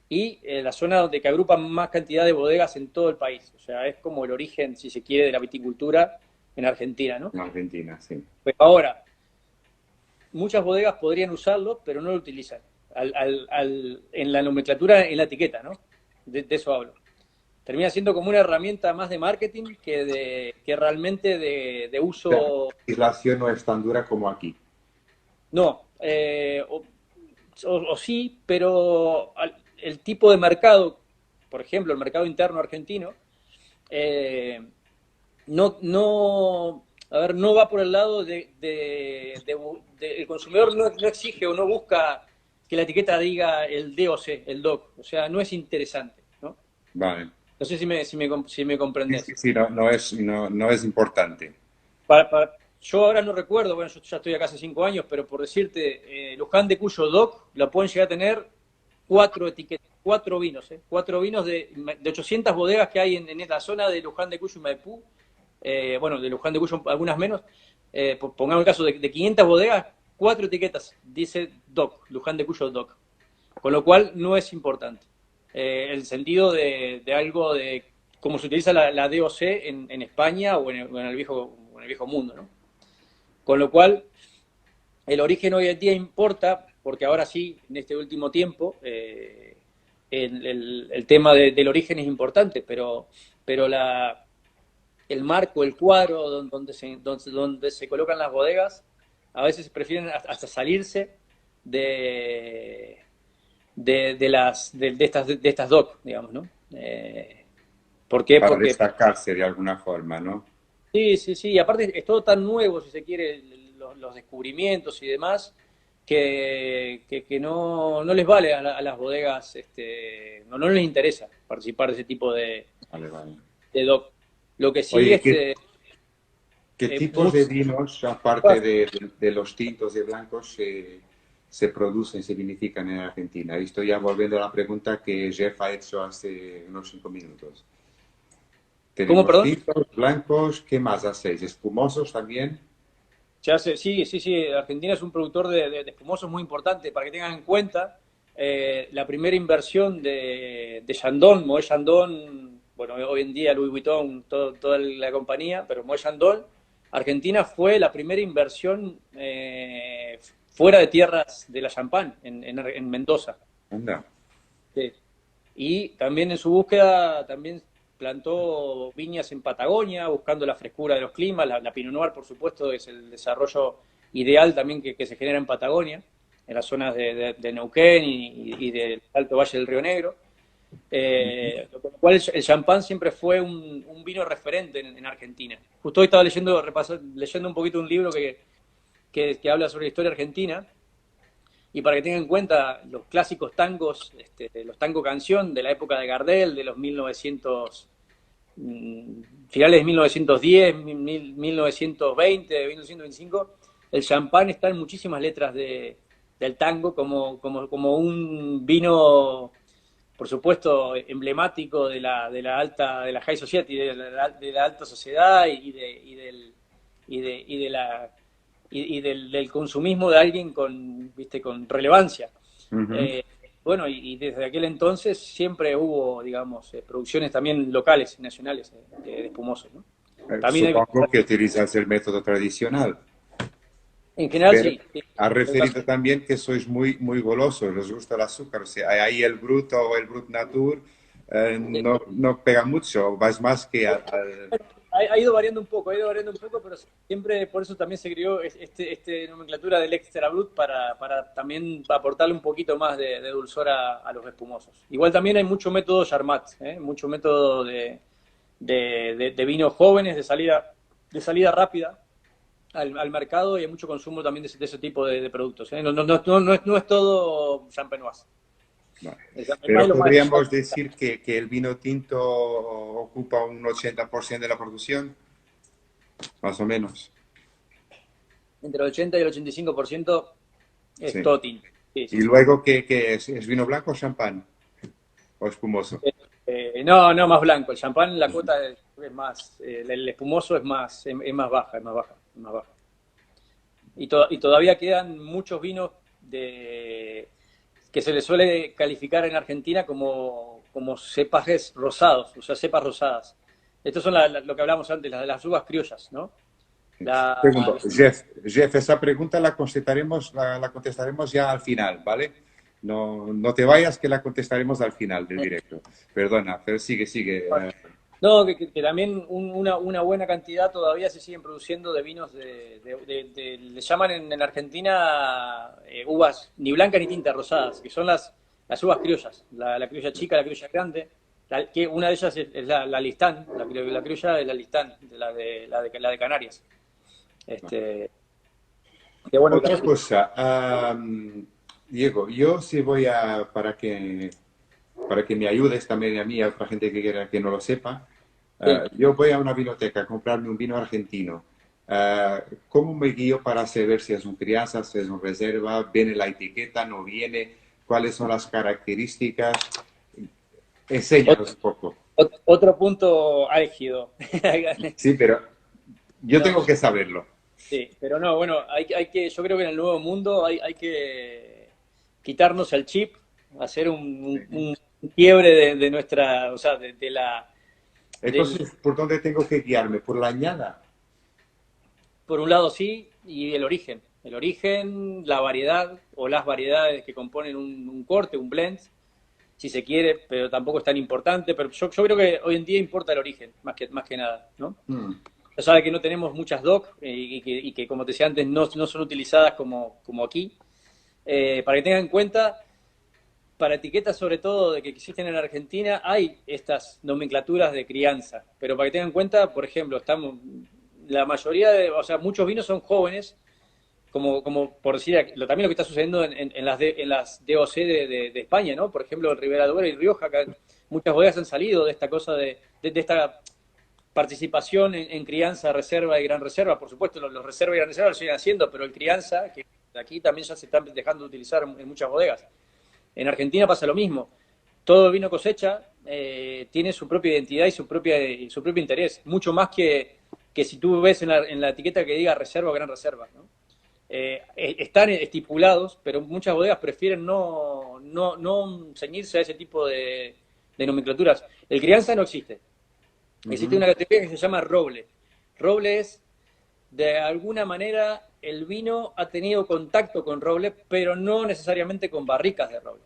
S1: y la zona donde que agrupan más cantidad de bodegas en todo el país. O sea, es como el origen, si se quiere, de la viticultura en Argentina, ¿no?
S2: en Argentina, sí.
S1: Pues ahora, muchas bodegas podrían usarlo, pero no lo utilizan. En la nomenclatura, en la etiqueta, ¿no? De eso hablo. Termina siendo como una herramienta más de marketing que realmente de
S2: La
S1: uso.
S2: legislación no es tan dura como aquí.
S1: No, o sí, pero el tipo de mercado, por ejemplo, el mercado interno argentino, eh, a ver, no va por el lado el consumidor no exige o no busca que la etiqueta diga el DOC, el DOC, o sea, no es interesante, ¿no?
S2: Vale.
S1: No sé si me
S2: Sí, sí,
S1: comprendés.
S2: sí, no es importante.
S1: Yo ahora no recuerdo, bueno, yo ya estoy acá hace 5 años, pero por decirte, Luján de Cuyo DOC la pueden llegar a tener 4 etiquetas, 4 vinos, 4 vinos de 800 bodegas que hay en la zona de Luján de Cuyo y Maipú. Bueno, de Luján de Cuyo algunas menos. Pongamos el caso de 500 bodegas, 4 etiquetas, dice DOC, Luján de Cuyo DOC. Con lo cual no es importante. El sentido de algo de cómo se utiliza la DOC en España o en el viejo mundo, ¿no? Con lo cual, el origen hoy en día importa, porque ahora sí, en este último tiempo, el tema del origen es importante, pero el marco, el cuadro donde se colocan las bodegas, a veces prefieren hasta salirse de, de estas DOC, digamos, ¿no? ¿Por qué?
S2: Para
S1: Porque
S2: destacarse de alguna forma, ¿no?
S1: sí, sí, sí, y aparte es todo tan nuevo, si se quiere, los descubrimientos y demás, que no les vale a las bodegas, no les interesa participar de ese tipo
S2: Vale, vale.
S1: de doc. Lo que sí,
S2: Oye, ¿qué tipos de
S1: muchos,
S2: vinos, aparte de los tintos y blancos, se producen, se vinifican en Argentina? Estoy ya volviendo a la pregunta que Jeff ha hecho hace unos 5 minutos.
S1: ¿cómo,
S2: Tenemos
S1: perdón?
S2: tintos, blancos, ¿qué más hacéis? ¿Espumosos también?
S1: Sí, sí, sí, Argentina es un productor de espumosos muy importante, para que tengan en cuenta, la primera inversión de Chandon, Moët Chandon, bueno, hoy en día Louis Vuitton, toda la compañía, pero Moët Chandon, Argentina fue la primera inversión fuera de tierras de la Champagne, en Mendoza.
S2: Anda.
S1: Sí. Y también en su búsqueda, también plantó viñas en Patagonia, buscando la frescura de los climas. La Pinot Noir, por supuesto, es el desarrollo ideal también que se genera en Patagonia, en las zonas de Neuquén y del Alto Valle del Río Negro. Con lo cual el champán siempre fue un vino referente en Argentina. Justo hoy estaba leyendo un poquito un libro que habla sobre la historia argentina, y para que tengan en cuenta los clásicos tangos, los tango canción de la época de Gardel, de los 1900, finales de 1910, 1920, 1925, el champán está en muchísimas letras del tango como un vino, por supuesto, emblemático de la high society, de la alta sociedad del consumismo de alguien con relevancia.
S2: Ujú.
S1: Bueno, y desde aquel entonces siempre hubo, digamos, producciones también locales, nacionales, de espumosos, ¿no? También hay,
S2: Supongo que utilizas el método tradicional,
S1: en general
S2: pero
S1: sí, sí.
S2: has referido también que sois muy, muy golosos, les gusta el azúcar. O sea, ahí el Brut o el Brut Natur no, no pega mucho, vas más que al...
S1: Ha ido variando un poco, pero siempre por eso también se creó nomenclatura del Extra Brut para también aportarle un poquito más de dulzor a los espumosos. Igual también hay mucho método Charmat, mucho método de vinos jóvenes, de salida rápida al mercado, y hay mucho consumo también de ese tipo de productos. No es todo champenoise.
S2: Vale.
S1: El champenoise
S2: Pero
S1: es lo más
S2: podríamos decir que el vino tinto ocupa un 80% de la producción, más o menos.
S1: entre el 80 y el 85% es
S2: Sí.
S1: todo tinto. Sí,
S2: Y
S1: sí, sí.
S2: luego, ¿qué es vino blanco o champán? ¿O espumoso?
S1: No, más blanco. El champán, la cuota es más, el espumoso es más baja, es más baja, es más baja. Y todavía quedan muchos vinos que se les suele calificar en Argentina como cepajes rosados, o sea, cepas rosadas. Estos son lo que hablamos antes, las uvas criollas, ¿no?
S2: Segundo,
S1: La-
S2: Jeff, esa pregunta la contestaremos ya al final, ¿vale? No, no te vayas, que la contestaremos al final del directo. Perdona, pero sigue.
S1: No, que también una buena cantidad todavía se siguen produciendo de vinos le llaman en Argentina uvas ni blancas ni tintas rosadas, que son las uvas criollas, la criolla chica, la criolla grande, que una de ellas es la Listán, la criolla es la Listán, la de Canarias. Este, que bueno,
S2: Otra cosa, Diego, yo sí voy para que me ayudes también a mí, a otra gente que quiera que no lo sepa,
S1: sí.
S2: yo voy a una vinoteca a comprarme un vino argentino. ¿Cómo me guío para saber si es un crianza, si es un reserva? ¿Viene la etiqueta? ¿No viene? ¿Cuáles son las características? Enséñanos un poco.
S1: Otro punto álgido.
S2: Sí, pero yo
S1: No,
S2: tengo que saberlo.
S1: sí, pero no, bueno, yo creo que en el nuevo mundo hay que quitarnos el chip, hacer un quiebre de nuestra, o sea, del,
S2: Entonces, ¿por dónde tengo que guiarme? ¿Por la añada?
S1: por un lado sí, y el origen, la variedad o las variedades que componen un corte, un blend, si se quiere, pero tampoco es tan importante, pero yo creo que hoy en día importa el origen, más que nada, ¿no?
S2: Hmm.
S1: Ya sabe que no tenemos muchas DOC y que, como te decía antes, no son utilizadas como aquí. Para que tengan en cuenta, para etiquetas sobre todo de que existen en Argentina, hay estas nomenclaturas de crianza, pero para que tengan en cuenta, por ejemplo, la mayoría o sea, muchos vinos son jóvenes, como por decir, también lo que está sucediendo en las DOC de España, ¿no? Por ejemplo, Ribera Duero y Rioja, acá muchas bodegas han salido de esta cosa de esta participación en crianza, reserva y gran reserva. Por supuesto, los reserva y gran reserva lo siguen haciendo, pero el crianza, que aquí también ya se están dejando de utilizar en muchas bodegas. En Argentina pasa lo mismo. Todo vino cosecha tiene su propia identidad y su propio interés, mucho más que si tú ves en la etiqueta que diga reserva o gran reserva, ¿no? Están estipulados, pero muchas bodegas prefieren no ceñirse a ese tipo de nomenclaturas. El crianza no existe. Existe
S2: Ujú.
S1: una categoría que se llama roble. Roble es, de alguna manera, el vino ha tenido contacto con roble, pero no necesariamente con barricas de roble.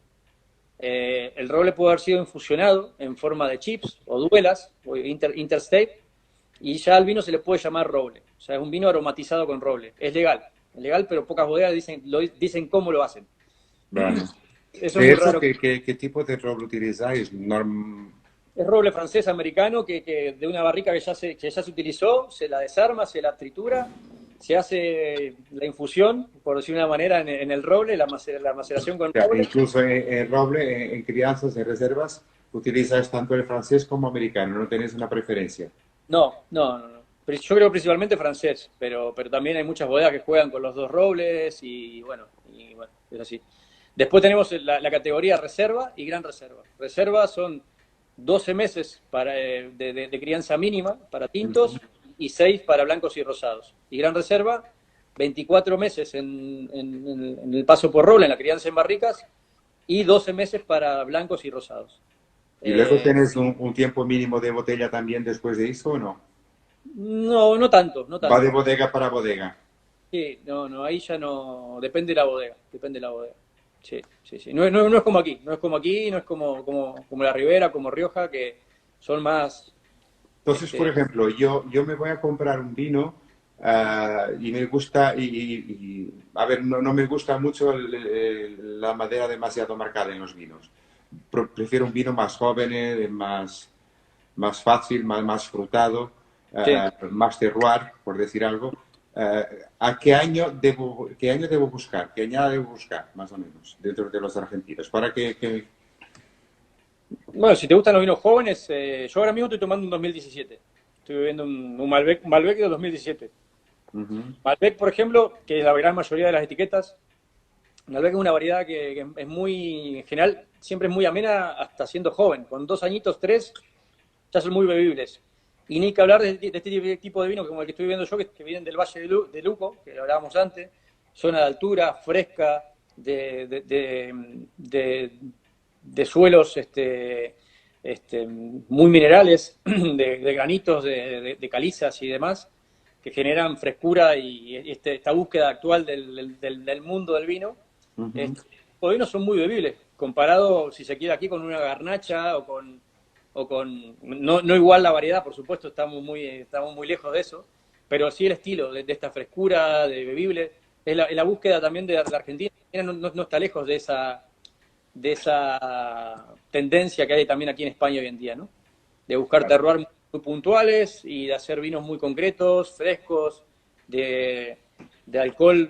S1: El roble puede haber sido infusionado en forma de chips o duelas o interstate, y ya al vino se le puede llamar roble. O sea, es un vino aromatizado con roble. Es legal, pero pocas bodegas dicen cómo lo hacen.
S2: Vale.
S1: Eso es
S2: ¿De
S1: muy
S2: eso
S1: raro.
S2: qué tipo de roble utilizáis?
S1: Es roble francés americano que de una barrica que ya se utilizó, se la desarma, se la tritura se hace la infusión, por decir de una manera, en el roble, la maceración con
S2: sea,
S1: roble.
S2: incluso en roble, en crianzas, en reservas, utilizas tanto el francés como americano, no tenés una preferencia.
S1: No. Pero yo creo principalmente francés, pero también hay muchas bodegas que juegan con los dos robles y bueno, es así. Después tenemos la categoría reserva y gran reserva. Reserva son 12 meses de crianza mínima para tintos y 6 para blancos y rosados. Y gran reserva, 24 meses en el paso por roble, en la crianza en barricas, y 12 meses para blancos y rosados.
S2: Y luego
S1: Eh,
S2: tienes un tiempo mínimo de botella también después de eso, ¿o no?
S1: no, no tanto, no
S2: Va de
S1: tanto.
S2: bodega para bodega.
S1: Sí, no, ahí ya no, depende de la bodega, depende de la bodega. Sí. No es como aquí, no es como aquí, no es como la Ribera, como Rioja, que son más,
S2: Entonces, por
S1: este,
S2: ejemplo, yo me voy a comprar un vino y me gusta, a ver, no me gusta mucho la madera demasiado marcada en los vinos. Prefiero un vino más joven, más fácil, más frutado,
S1: sí.
S2: más terroir, por decir algo. ¿A qué año debo buscar? ¿Qué añada debo buscar, más o menos, dentro de los argentinos? Para que...
S1: Bueno, si te gustan los vinos jóvenes, yo ahora mismo estoy tomando un 2017. Estoy bebiendo un Malbec de 2017.
S2: Ujú.
S1: Malbec, por ejemplo, que es la gran mayoría de las etiquetas, Malbec es una variedad que es muy, en general, siempre es muy amena hasta siendo joven. Con 2 añitos, 3, ya son muy bebibles. Y ni que hablar de este tipo de vino como el que estoy viendo yo, que vienen del Valle de Luco, que lo hablábamos antes, zona de altura, fresca, de suelos muy minerales, de granitos, de calizas y demás, que generan frescura y esta búsqueda actual del mundo del vino.
S2: Ujú.
S1: Los vinos son muy bebibles, comparado, si se quiere, aquí con una garnacha o con no igual la variedad, por supuesto, estamos muy lejos de eso, pero sí el estilo de esta frescura, de bebible, es la búsqueda también de la Argentina. No está lejos de esa tendencia que hay también aquí en España hoy en día, ¿no? De buscar
S2: Claro.
S1: terroir muy puntuales y de hacer vinos muy concretos, frescos, de alcohol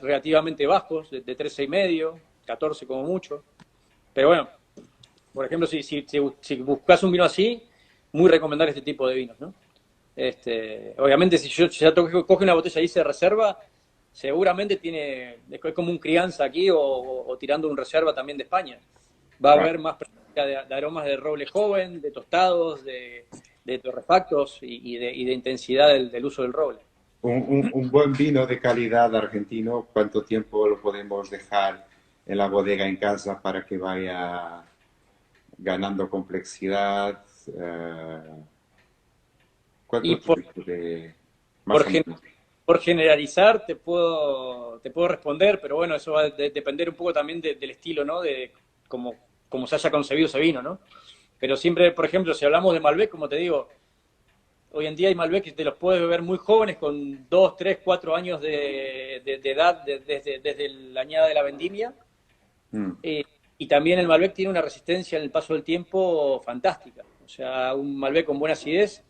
S1: relativamente bajos, de 13,5, 14 como mucho. Pero bueno, por ejemplo, si buscas un vino así, muy recomendable este tipo de vinos, ¿no? Obviamente, si yo ya coge una botella y se reserva, seguramente es como un crianza aquí o tirando un reserva también de España. Va a
S2: Claro.
S1: haber más presencia de aromas de roble joven, de tostados, de torrefactos y de intensidad del uso del roble.
S2: Un buen vino de calidad argentino, ¿cuánto tiempo lo podemos dejar en la bodega en casa para que vaya ganando complejidad?
S1: Y
S2: ¿Cuánto
S1: por,
S2: tiempo de más
S1: por,
S2: o
S1: gen-
S2: menos?
S1: por generalizar te puedo responder, pero bueno, eso va a depender un poco también del estilo, ¿no? De cómo se haya concebido ese vino, ¿no? Pero siempre, por ejemplo, si hablamos de Malbec, como te digo, hoy en día hay Malbec que te los puedes beber muy jóvenes, con 2, 3, 4 años de edad, desde la añada de la vendimia.
S2: Mm.
S1: Eh, y también el Malbec tiene una resistencia en el paso del tiempo fantástica. O sea, un Malbec con buena acidez,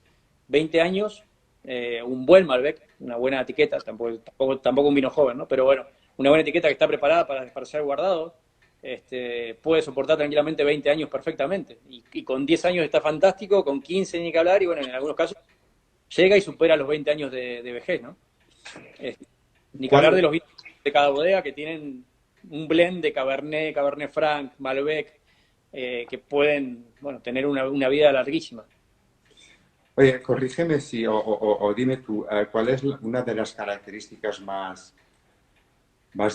S1: 20 años, un buen Malbec, una buena etiqueta, tampoco un vino joven, ¿no? Pero bueno, una buena etiqueta que está preparada para ser guardado, puede soportar tranquilamente 20 años perfectamente. Y con 10 años está fantástico, con 15 ni que hablar, y bueno, en algunos casos llega y supera los 20 años de vejez, ¿no? Este, Ni que
S2: ¿Cuál,
S1: hablar de los vinos de cada bodega que tienen un blend de Cabernet, Cabernet Franc, Malbec, que pueden, bueno, tener una vida larguísima.
S2: oye, corrígeme si, o dime tú, ¿cuál es una de las características más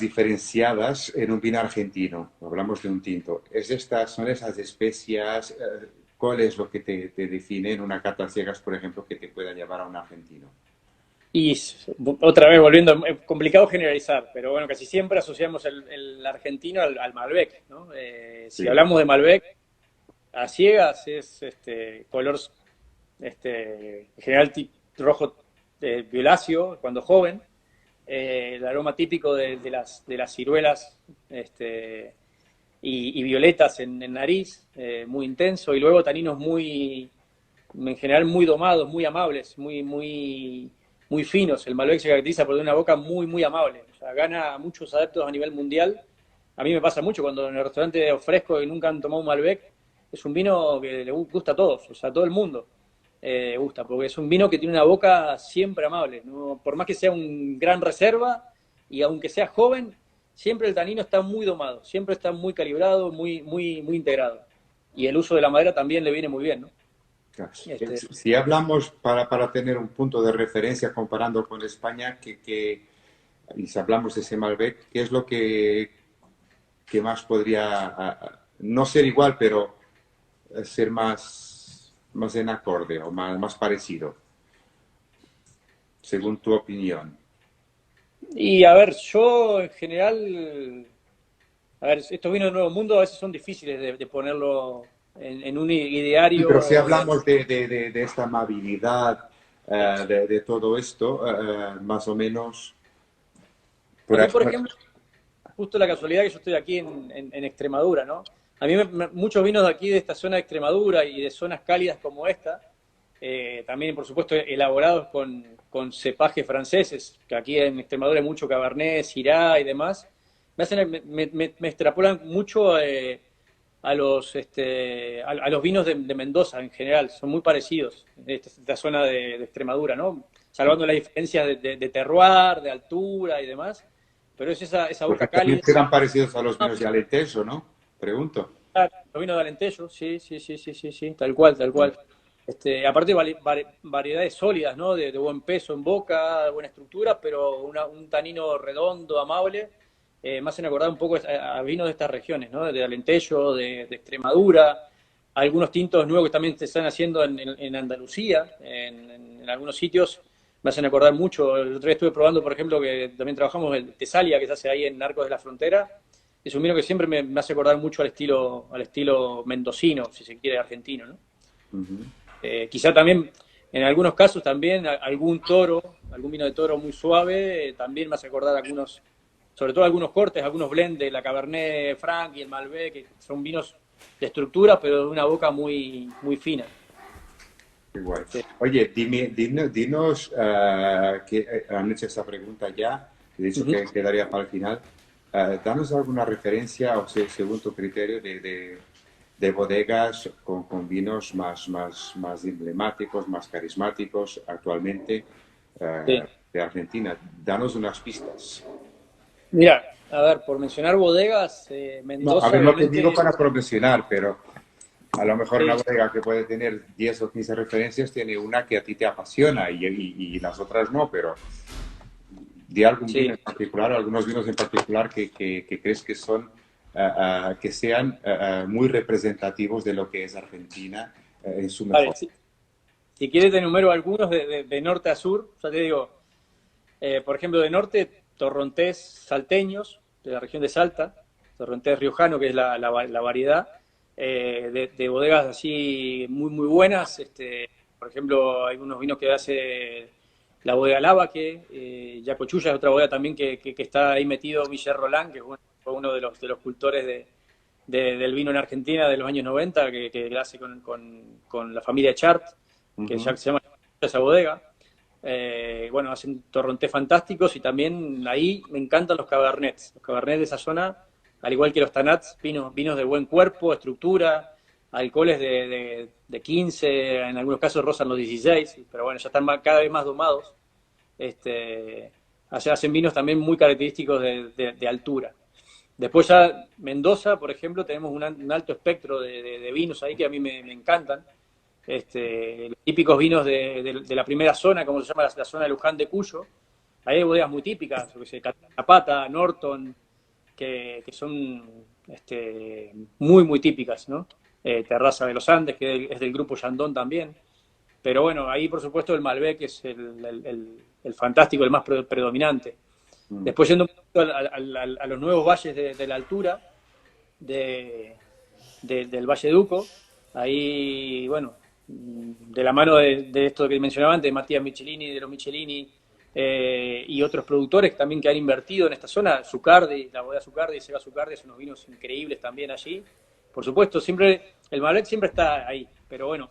S2: diferenciadas en un vino argentino? Hablamos de un tinto. ¿Son esas especias? ¿Cuál es lo que te define en una cata ciegas, por ejemplo, que te pueda llevar a un argentino?
S1: Y otra vez volviendo, es complicado generalizar, pero bueno, casi siempre asociamos el argentino al Malbec, ¿no? Si
S2: Sí.
S1: hablamos de Malbec, a ciegas es color en general rojo violáceo cuando joven, el aroma típico de las ciruelas y violetas en nariz, muy intenso, y luego taninos en general muy domados, muy amables, muy, muy, muy finos. El Malbec se caracteriza por tener una boca muy, muy amable. O sea, gana muchos adeptos a nivel mundial. A mí me pasa mucho cuando en el restaurante ofrezco y nunca han tomado un Malbec. Es un vino que le gusta a todos, o sea, a todo el mundo gusta, porque es un vino que tiene una boca siempre amable. ¿No? Por más que sea un gran reserva y aunque sea joven, siempre el tanino está muy domado, siempre está muy calibrado, muy, muy, muy integrado. Y el uso de la madera también le viene muy bien, ¿no?
S2: Si hablamos para tener un punto de referencia comparando con España, y si hablamos de ese Malbec, ¿qué es lo que más podría no ser igual, pero ser más en acorde o más parecido, según tu opinión?
S1: Y a ver, yo en general, a ver, estos vinos de Nuevo Mundo a veces son difíciles de ponerlo en un
S2: Sí, pero si
S1: ideario.
S2: hablamos de esta amabilidad, de todo esto, más o menos
S1: A
S2: por
S1: mí,
S2: ahí.
S1: por ejemplo, justo la casualidad que yo estoy aquí en Extremadura, ¿no? A mí muchos vinos de aquí, de esta zona de Extremadura y de zonas cálidas como esta, también por supuesto elaborados con cepajes franceses, que aquí en Extremadura hay mucho Cabernet, Syrah y demás, me extrapolan mucho a los vinos de Mendoza en general, son muy parecidos, esta zona de Extremadura, ¿no? Salvando las diferencias de terroir, de altura y demás, pero es esa
S2: Porque
S1: boca
S2: también
S1: cálida.
S2: serán parecidos a los vinos de Alentejo, ¿no? Pregunto.
S1: Claro, los vinos de Alentejo, sí, sí, sí, sí, sí, sí, tal cual, tal cual. Aparte variedades sólidas, ¿no? De buen peso en boca, de buena estructura, pero un tanino redondo, amable, me hacen acordar un poco a vinos de estas regiones, ¿no? De Alentejo, de Extremadura, algunos tintos nuevos que también se están haciendo en Andalucía, en algunos sitios, me hacen acordar mucho. El otro día estuve probando, por ejemplo, que también trabajamos el Tesalia, que se hace ahí en Arcos de la Frontera. Es un vino que siempre me hace acordar mucho al estilo mendocino, si se quiere, argentino, ¿no?
S2: Ujú.
S1: Quizá también, en algunos casos también, algún toro, algún vino de toro muy suave, también me hace acordar algunos, sobre todo algunos cortes, algunos blends de la Cabernet Franc y el Malbec, que son vinos de estructura, pero de una boca muy, muy fina.
S2: Qué guay.
S1: Este,
S2: Oye, dinos, que han hecho esa pregunta ya, he dicho
S1: uh-huh.
S2: que quedaría para el final. Danos alguna referencia, o sea, según tu criterio, de bodegas con vinos más emblemáticos, más carismáticos actualmente
S1: Sí.
S2: de Argentina. Danos unas pistas.
S1: Mira, a ver, por mencionar bodegas,
S2: No, a
S1: Mendoza,
S2: ver, no te digo
S1: obviamente,
S2: para profesional, pero a lo mejor una
S1: sí,
S2: bodega que puede tener 10 o 15 referencias tiene una que a ti te apasiona y las otras no, pero de algún vino
S1: sí.
S2: en particular, o algunos vinos en particular que crees que son, que sean muy representativos de lo que es Argentina en su
S1: Vale,
S2: mejor.
S1: si quieres te enumero algunos de norte a sur, ya te digo, por ejemplo, de norte, torrontés salteños, de la región de Salta, torrontés riojano, que es la variedad, de bodegas así muy, muy buenas. Por ejemplo, hay unos vinos que hace la bodega Lavaque, Yacochulla es otra bodega también que está ahí metido, Michel Roland, que fue uno de los cultores del vino en Argentina de los años 90, que hace con la familia Chart, que ya
S2: Ujú.
S1: se llama esa bodega. Bueno, hacen torrontés fantásticos y también ahí me encantan los cabernets. Los cabernets de esa zona, al igual que los tanats, vinos de buen cuerpo, estructura, alcoholes de 15, en algunos casos rozan los 16, pero bueno, ya están cada vez más domados. Hacen vinos también muy característicos de altura. Después ya Mendoza, por ejemplo, tenemos un alto espectro de vinos ahí que a mí me encantan. Los típicos vinos de la primera zona, como se llama la zona de Luján de Cuyo. Ahí hay bodegas muy típicas, yo que sé, Catapata, Norton, que son muy, muy típicas, ¿no? Terraza de los Andes, que es del grupo Yandón también. Pero bueno, ahí por supuesto el Malbec es el fantástico, el más predominante.
S2: Mm.
S1: Después yendo un poquito a los nuevos valles de la altura, de, del Valle Duco, ahí, bueno, de la mano de esto que mencionaba antes, de Matías Michelini, de los Michelini, y otros productores también que han invertido en esta zona, Zucardi, la bodega Zucardi, Seba Zucardi, hace unos vinos increíbles también allí. Por supuesto, siempre, el Malbec siempre está ahí, pero bueno,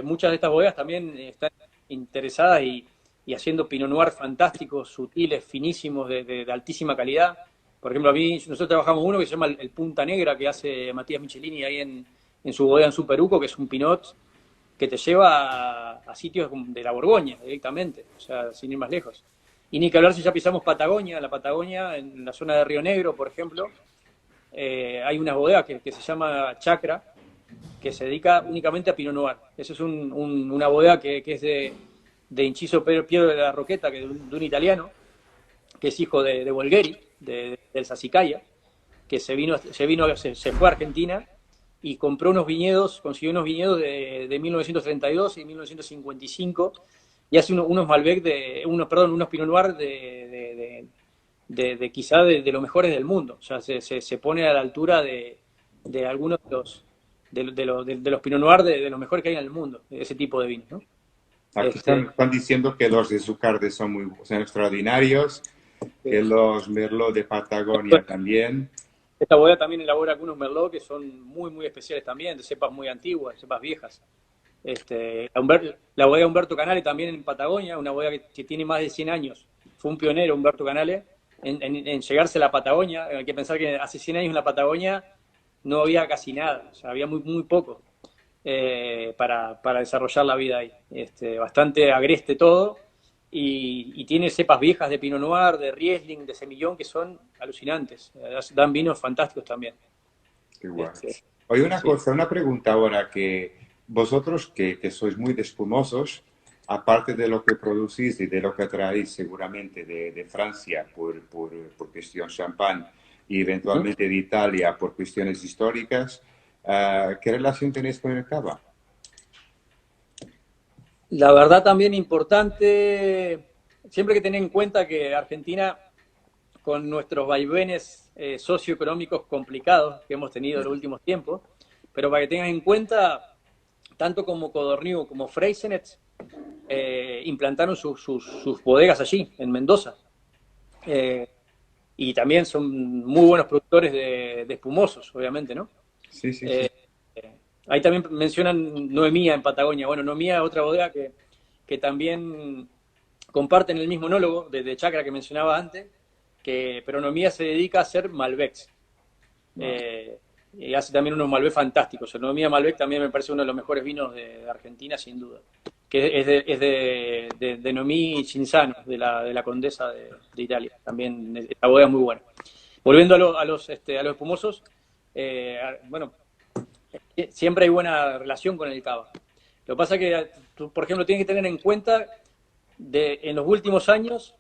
S1: muchas de estas bodegas también están interesadas y haciendo Pinot Noir fantásticos, sutiles, finísimos, de altísima calidad. Por ejemplo, nosotros trabajamos uno que se llama el Punta Negra, que hace Matías Michelini ahí en su bodega en Superuco, que es un Pinot que te lleva a sitios de la Borgoña directamente, o sea, sin ir más lejos. Y ni que hablar si ya pisamos Patagonia, la Patagonia, en la zona de Río Negro, por ejemplo, hay una bodega que se llama Chacra, que se dedica únicamente a Pinot Noir. Esa es una bodega que es de Inciso Piero de la Roqueta, que es de un italiano, que es hijo de Bolgheri, del Sassicaia, que se fue a Argentina y compró consiguió unos viñedos de 1932 y 1955 y hace unos Malbec unos Pinot Noir quizá de los mejores del mundo. O sea, se pone a la altura de algunos de los Pinot Noir de los mejores que hay en el mundo, ese tipo de vinos, ¿no?
S2: Aquí están diciendo que los de Zucarde son extraordinarios, que los Merlot de Patagonia también.
S1: Esta bodega también elabora algunos Merlot que son muy, muy especiales también, de cepas muy antiguas, cepas viejas. La bodega Humberto Canale también en Patagonia, una bodega que tiene más de 100 años. Fue un pionero Humberto Canale en llegarse a la Patagonia. Hay que pensar que hace 100 años en la Patagonia no había casi nada, o sea, había muy, muy poco para desarrollar la vida ahí. Bastante agreste todo. Y tiene cepas viejas de Pinot Noir, de Riesling, de Semillón, que son alucinantes. Dan vinos fantásticos también.
S2: Qué guay. Oye, una pregunta ahora, que vosotros que sois muy de espumosos, aparte de lo que producís y de lo que traéis seguramente de Francia por cuestión champán y eventualmente de Italia por cuestiones históricas, ¿qué relación tenéis con el cava?
S1: La verdad también importante, siempre hay que tener en cuenta que Argentina, con nuestros vaivenes socioeconómicos complicados que hemos tenido en los últimos tiempos, pero para que tengan en cuenta, tanto como Codorníu como Freixenet implantaron sus bodegas allí, en Mendoza. Y también son muy buenos productores de espumosos, obviamente, ¿no?
S2: Sí, sí,
S1: sí. Ahí también mencionan Noemía en Patagonia. Bueno, Noemía es otra bodega que también comparten el mismo enólogo de Chacra que mencionaba antes, pero Noemía se dedica a hacer Malbecs. Y hace también unos Malbec fantásticos. El Noemía Malbec también me parece uno de los mejores vinos de Argentina, sin duda. Que es de Noemí Cinzano, de la condesa de Italia. También la bodega es muy buena. Volviendo a los espumosos, bueno, siempre hay buena relación con el cava. Lo que pasa es que, tú, por ejemplo, tienes que tener en cuenta en los últimos años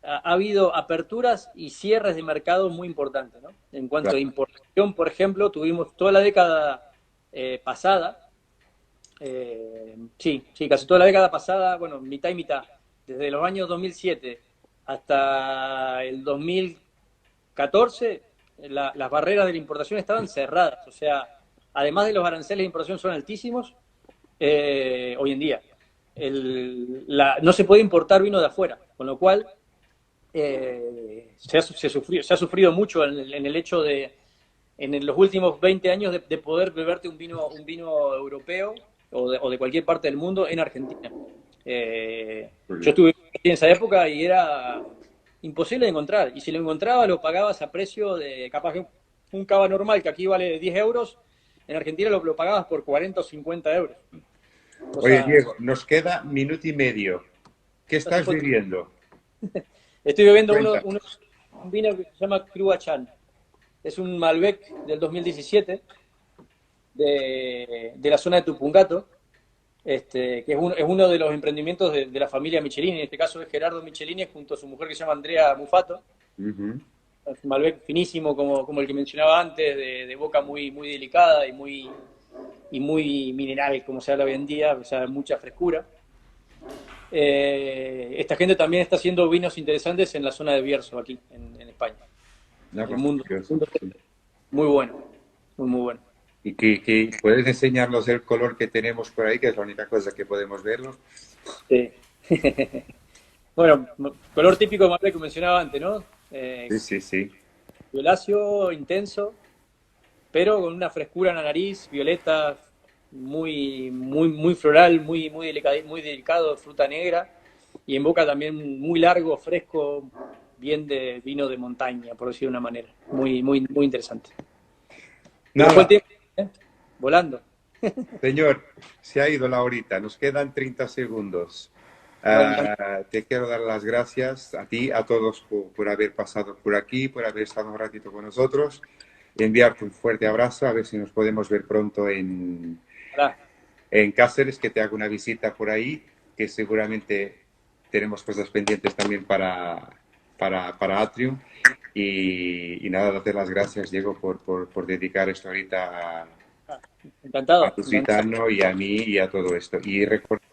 S1: ha habido aperturas y cierres de mercado muy importantes, ¿no? En cuanto a importación, por ejemplo, tuvimos toda la década pasada, casi toda la década pasada, bueno, mitad y mitad, desde los años 2007 hasta el 2014, las barreras de la importación estaban cerradas, o sea, además de los aranceles de importación son altísimos, hoy en día. No se puede importar vino de afuera, con lo cual se ha sufrido mucho en el hecho en los últimos 20 años de poder beberte un vino europeo o de cualquier parte del mundo en Argentina. Yo estuve en esa época y era imposible de encontrar, y si lo encontraba lo pagabas a precio de capaz que un cava normal que aquí vale 10 euros, en Argentina lo pagabas por 40 o 50 euros.
S2: Oye, Diego, nos queda minuto y medio. ¿Qué estás bebiendo?
S1: Estoy bebiendo un vino que se llama Cruachan. Es un Malbec del 2017 de la zona de Tupungato, que es uno de los emprendimientos de la familia Michelini. En este caso es Gerardo Michelini junto a su mujer que se llama Andrea Mufato. Es un Malbec finísimo como el que mencionaba antes, de boca muy, muy delicada y muy mineral, como se habla hoy en día, o sea, mucha frescura. Esta gente también está haciendo vinos interesantes en la zona de Bierzo, aquí en España. El mundo, muy bueno, muy bueno.
S2: ¿Y que puedes enseñarnos el color que tenemos por ahí, que es la única cosa que podemos verlo?
S1: Sí. Bueno, color típico de Malbec que mencionaba antes, ¿no?
S2: Sí.
S1: Violáceo, intenso, pero con una frescura en la nariz, violeta, muy floral, muy delicado, fruta negra, y en boca también muy largo, fresco, bien de vino de montaña, por decirlo de una manera. Muy, muy, muy interesante. Se fue el
S2: Nada,
S1: tiempo, ¿eh? Volando.
S2: señor, se ha ido la horita, nos quedan 30 segundos.
S1: Bueno, encantado.
S2: Te quiero dar las gracias a ti, a todos por haber pasado por aquí, por haber estado un ratito con nosotros. Enviarte un fuerte abrazo, a ver si nos podemos ver pronto en Cáceres, que te hago una visita por ahí, que seguramente tenemos cosas pendientes también para Atrium. Y nada, darte las gracias, Diego, por dedicar esto ahorita a
S1: Encantado, encantado.
S2: Lusitano y a mí y a todo esto. Y recordar